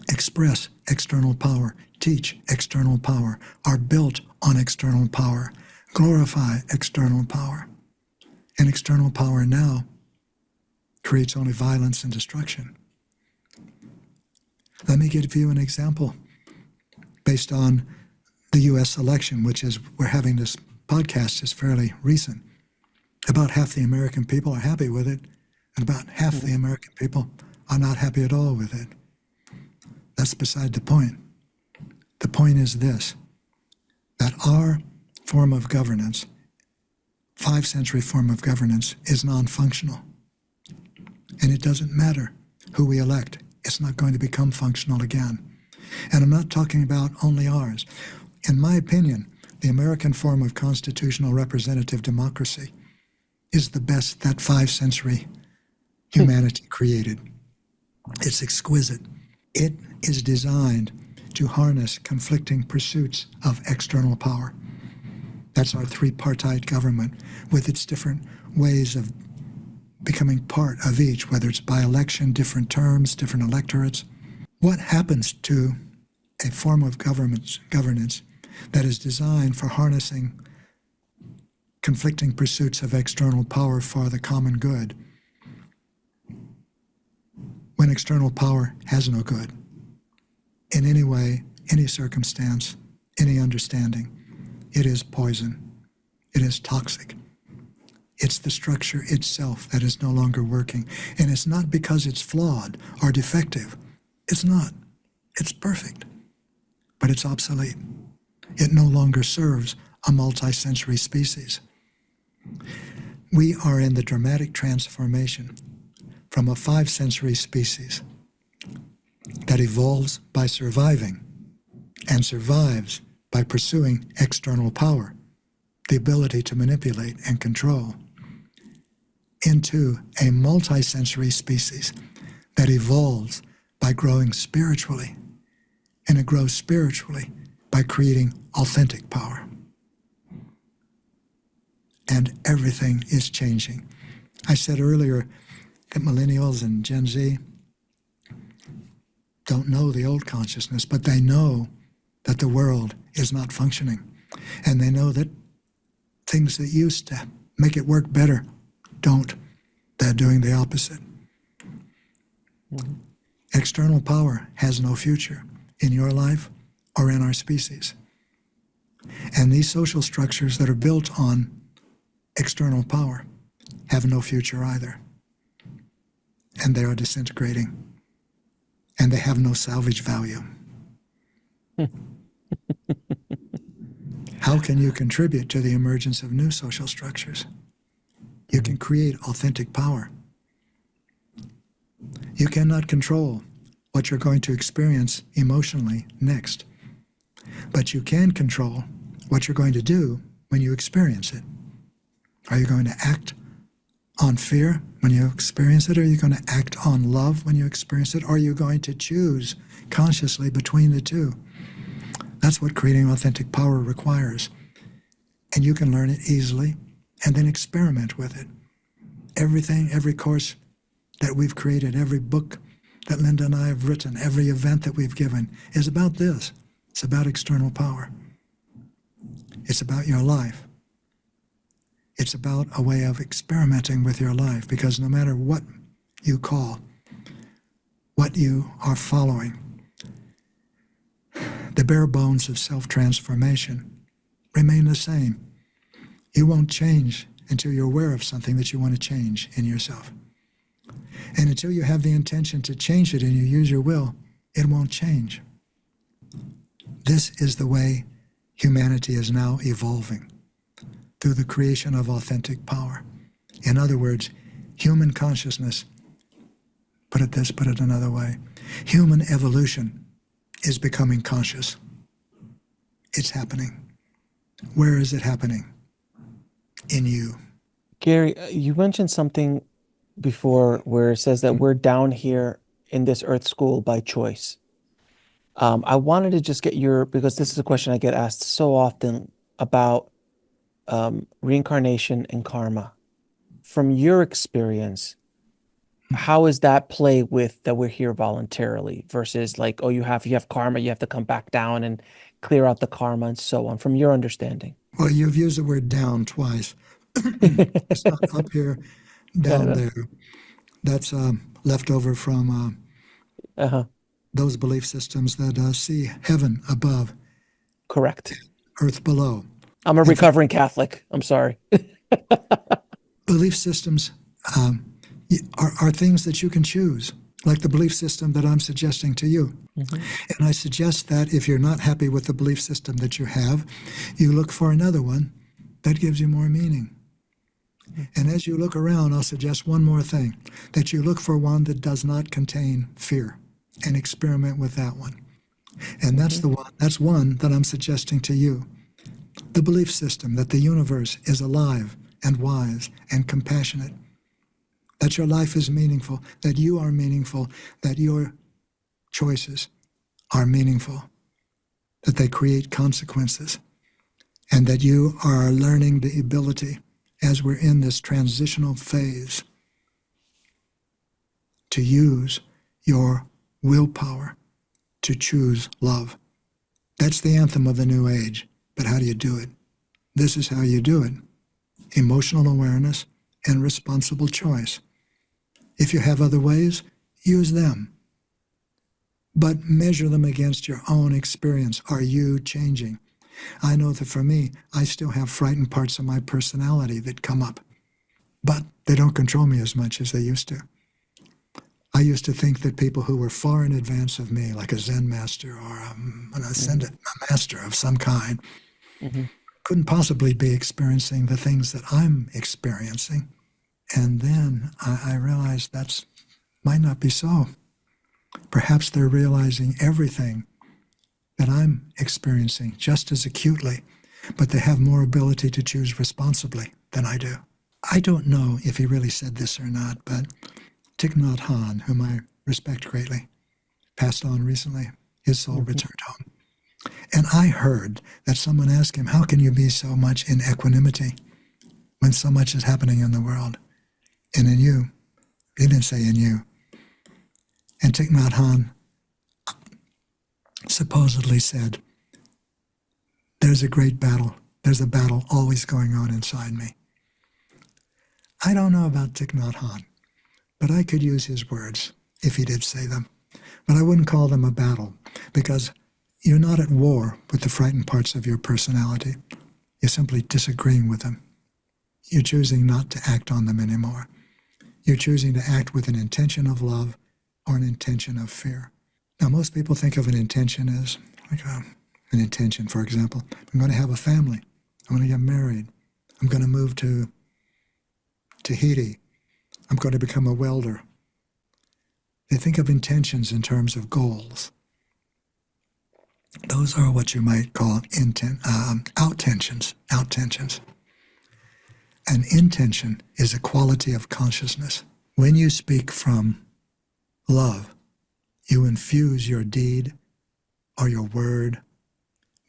S1: express external power, teach external power, are built on external power, glorify external power. And external power now creates only violence and destruction. Let me give you an example based on the U.S. election, which is, we're having this podcast is fairly recent. About half the American people are happy with it, and about half the American people are not happy at all with it. That's beside the point. The point is this, that our form of governance, 5-sensory form of governance, is non-functional. And it doesn't matter who we elect. It's not going to become functional again. And I'm not talking about only ours. In my opinion, the American form of constitutional representative democracy is the best that 5-sensory humanity created. It's exquisite. It is designed to harness conflicting pursuits of external power. That's our 3-partite government with its different ways of becoming part of each, whether it's by election, different terms, different electorates. What happens to a form of governance that is designed for harnessing conflicting pursuits of external power for the common good when external power has no good in any way, any circumstance, any understanding. It is poison. It is toxic. It's the structure itself that is no longer working. And it's not because it's flawed or defective. It's not. It's perfect. But it's obsolete. It no longer serves a multi-sensory species. We are in the dramatic transformation from a 5-sensory species that evolves by surviving and survives by pursuing external power, the ability to manipulate and control, into a multi-sensory species that evolves by growing spiritually, and it grows spiritually by creating authentic power. And everything is changing. I said earlier that millennials and Gen Z don't know the old consciousness, but they know that the world is not functioning. And they know that things that used to make it work better don't. They're doing the opposite. Mm-hmm. External power has no future in your life or in our species. And these social structures that are built on external power have no future either. And they are disintegrating. And they have no salvage value. How can you contribute to the emergence of new social structures? You can create authentic power. You cannot control what you're going to experience emotionally next, but you can control what you're going to do when you experience it. Are you going to act on fear when you experience it? Or are you going to act on love when you experience it? Or are you going to choose consciously between the two? That's what creating authentic power requires. And you can learn it easily and then experiment with it. Everything, every course that we've created, every book that Linda and I have written, every event that we've given is about this. It's about external power. It's about your life. It's about a way of experimenting with your life, because no matter what you call, what you are following, the bare bones of self-transformation remain the same. You won't change until you're aware of something that you want to change in yourself. And until you have the intention to change it and you use your will, it won't change. This is the way humanity is now evolving, through the creation of authentic power. In other words, human consciousness, put it another way, human evolution is becoming conscious. It's happening. Where is it happening? In you.
S2: Gary, you mentioned something before where it says that we're down here in this earth school by choice. I wanted to just get because this is a question I get asked so often about reincarnation and karma. From your experience, how is that play with that we're here voluntarily versus like, oh, you have karma, you have to come back down and clear out the karma and so on, from your understanding?
S1: Well, you've used the word down twice. It's not up here, down there. That's left over from those belief systems that see heaven above.
S2: Correct.
S1: Earth below.
S2: I'm a recovering Catholic. I'm sorry.
S1: Belief systems are things that you can choose, like the belief system that I'm suggesting to you. Mm-hmm. And I suggest that if you're not happy with the belief system that you have, you look for another one that gives you more meaning. Mm-hmm. And as you look around, I'll suggest one more thing, that you look for one that does not contain fear and experiment with that one. And that's one that I'm suggesting to you. The belief system that the universe is alive and wise and compassionate, that your life is meaningful, that you are meaningful, that your choices are meaningful, that they create consequences, and that you are learning the ability, as we're in this transitional phase, to use your willpower to choose love. That's the anthem of the new age. But how do you do it? This is how you do it. Emotional awareness and responsible choice. If you have other ways, use them. but measure them against your own experience. Are you changing? I know that for me, I still have frightened parts of my personality that come up, but they don't control me as much as they used to. I used to think that people who were far in advance of me, like a Zen master or an ascendant, a master of some kind, couldn't possibly be experiencing the things that I'm experiencing. And then I realized that might not be so. Perhaps they're realizing everything that I'm experiencing just as acutely, but they have more ability to choose responsibly than I do. I don't know if he really said this or not, but Thich Nhat Hanh, whom I respect greatly, passed on recently. His soul returned home. And I heard that someone asked him, how can you be so much in equanimity when so much is happening in the world? And in you. He didn't say in you. And Thich Nhat Hanh supposedly said, there's a great battle. There's a battle always going on inside me. I don't know about Thich Nhat Hanh, but I could use his words if he did say them. But I wouldn't call them a battle, because you're not at war with the frightened parts of your personality. You're simply disagreeing with them. You're choosing not to act on them anymore. You're choosing to act with an intention of love or an intention of fear. Now, most people think of an intention as like an intention, for example. I'm going to have a family. I'm going to get married. I'm going to move to Tahiti. I'm going to become a welder. They think of intentions in terms of goals. Those are what you might call out-tensions. An intention is a quality of consciousness. When you speak from love, you infuse your deed or your word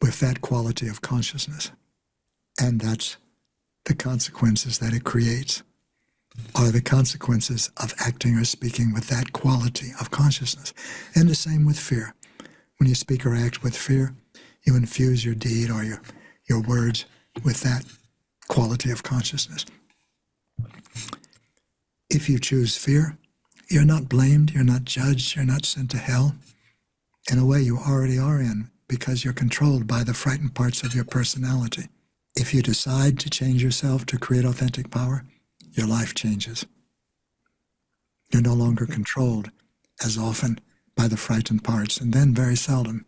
S1: with that quality of consciousness. And that's the consequences that it creates, are the consequences of acting or speaking with that quality of consciousness. And the same with fear. When you speak or act with fear, you infuse your deed or your words with that quality of consciousness. If you choose fear, you're not blamed, you're not judged, you're not sent to hell. In a way, you already are in, because you're controlled by the frightened parts of your personality. If you decide to change yourself to create authentic power, your life changes. You're no longer controlled as often by the frightened parts, and then very seldom.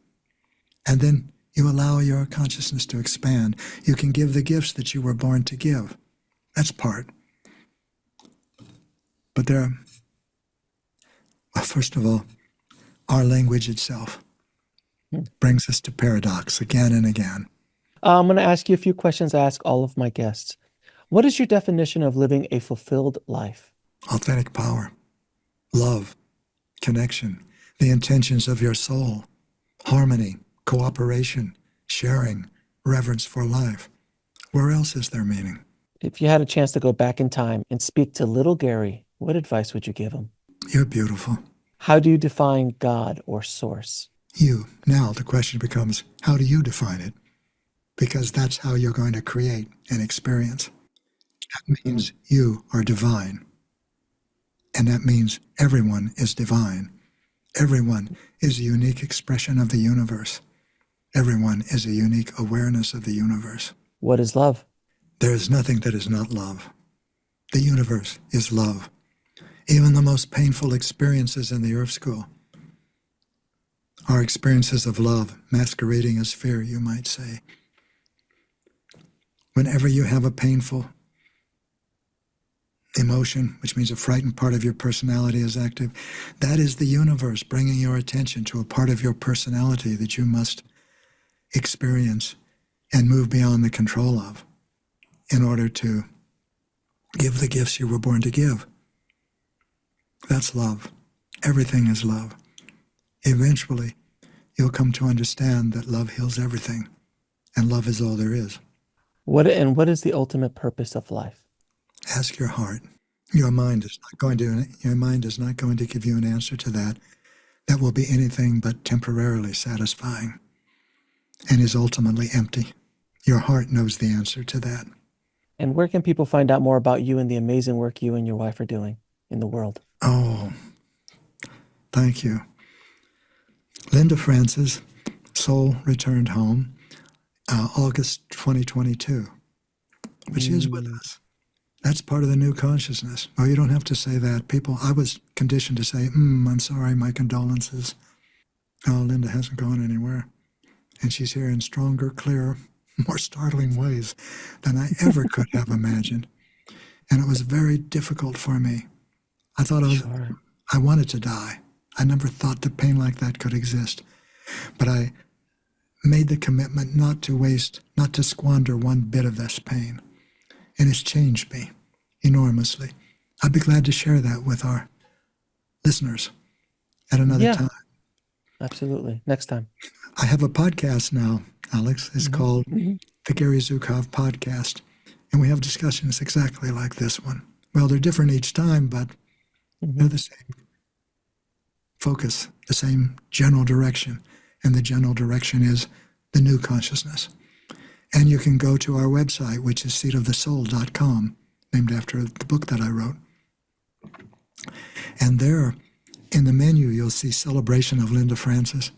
S1: And then you allow your consciousness to expand. You can give the gifts that you were born to give. That's part. But well, first of all, our language itself brings us to paradox again and again.
S2: I'm going to ask you a few questions I ask all of my guests. What is your definition of living a fulfilled life?
S1: Authentic power, love, connection, the intentions of your soul, harmony, cooperation, sharing, reverence for life. Where else is there meaning?
S2: If you had a chance to go back in time and speak to little Gary, what advice would you give him?
S1: You're beautiful.
S2: How do you define God or source?
S1: You. Now the question becomes, how do you define it? Because that's how you're going to create an experience. That means you are divine. And that means everyone is divine. Everyone is a unique expression of the universe. Everyone is a unique awareness of the universe.
S2: What is love?
S1: There is nothing that is not love. The universe is love. Even the most painful experiences in the Earth School are experiences of love, masquerading as fear, you might say. Whenever you have a painful emotion, which means a frightened part of your personality is active, that is the universe bringing your attention to a part of your personality that you must experience and move beyond the control of in order to give the gifts you were born to give. That's love. Everything is love. Eventually, you'll come to understand that love heals everything, and love is all there is.
S2: What is the ultimate purpose of life?
S1: Ask your heart. Your mind is not going to give you an answer to that. That will be anything but temporarily satisfying and is ultimately empty. Your heart knows the answer to that.
S2: And where can people find out more about you and the amazing work you and your wife are doing in the world?
S1: Oh, thank you. Linda Francis, soul returned home, August 2022. But she is with us. That's part of the new consciousness. Oh, you don't have to say that. I was conditioned to say, I'm sorry, my condolences. Oh, Linda hasn't gone anywhere. And she's here in stronger, clearer, more startling ways than I ever could have imagined. And it was very difficult for me. I thought I wanted to die. I never thought that pain like that could exist. But I made the commitment not to squander one bit of this pain. And it's changed me enormously. I'd be glad to share that with our listeners at another time.
S2: Absolutely. Next time.
S1: I have a podcast now, Alex. It's called the Gary Zukav Podcast. And we have discussions exactly like this one. Well, they're different each time, but they're the same focus, the same general direction. And the general direction is the new consciousness. And you can go to our website, which is seatofthesoul.com, named after the book that I wrote. And there, in the menu, you'll see Celebration of Linda Francis.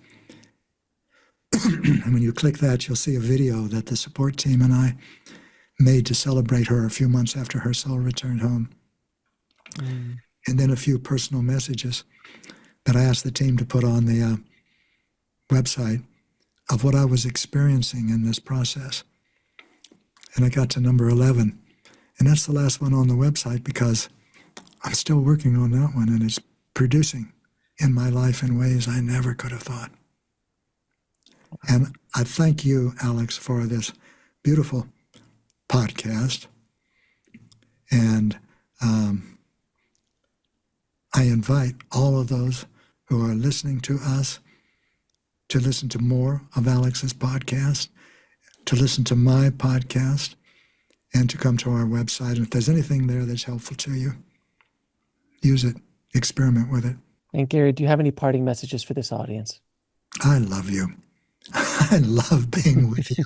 S1: And when you click that, you'll see a video that the support team and I made to celebrate her a few months after her soul returned home. And then a few personal messages that I asked the team to put on the website of what I was experiencing in this process. And I got to number 11. And that's the last one on the website because I'm still working on that one, and it's producing in my life in ways I never could have thought. And I thank you, Alex, for this beautiful podcast. And I invite all of those who are listening to us to listen to more of Alex's podcast, to listen to my podcast, and to come to our website. And if there's anything there that's helpful to you, use it, experiment with it.
S2: And Gary, do you have any parting messages for this audience?
S1: I love you. I love being with you.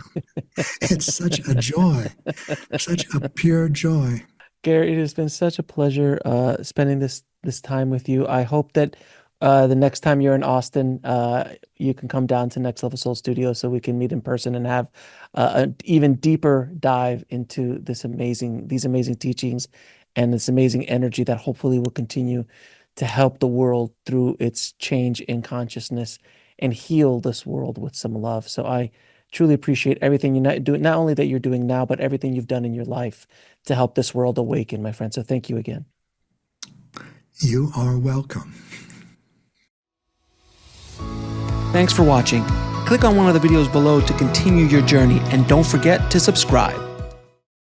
S1: It's such a joy, such a pure joy.
S2: Gary, it has been such a pleasure spending this time with you. I hope that the next time you're in Austin, you can come down to Next Level Soul Studio so we can meet in person and have an even deeper dive into these amazing teachings and this amazing energy that hopefully will continue to help the world through its change in consciousness and heal this world with some love. So I truly appreciate everything you do, not only that you're doing now, but everything you've done in your life to help this world awaken, my friend. So thank you again.
S1: You are welcome.
S2: Thanks for watching. Click on one of the videos below to continue your journey, and don't forget to subscribe.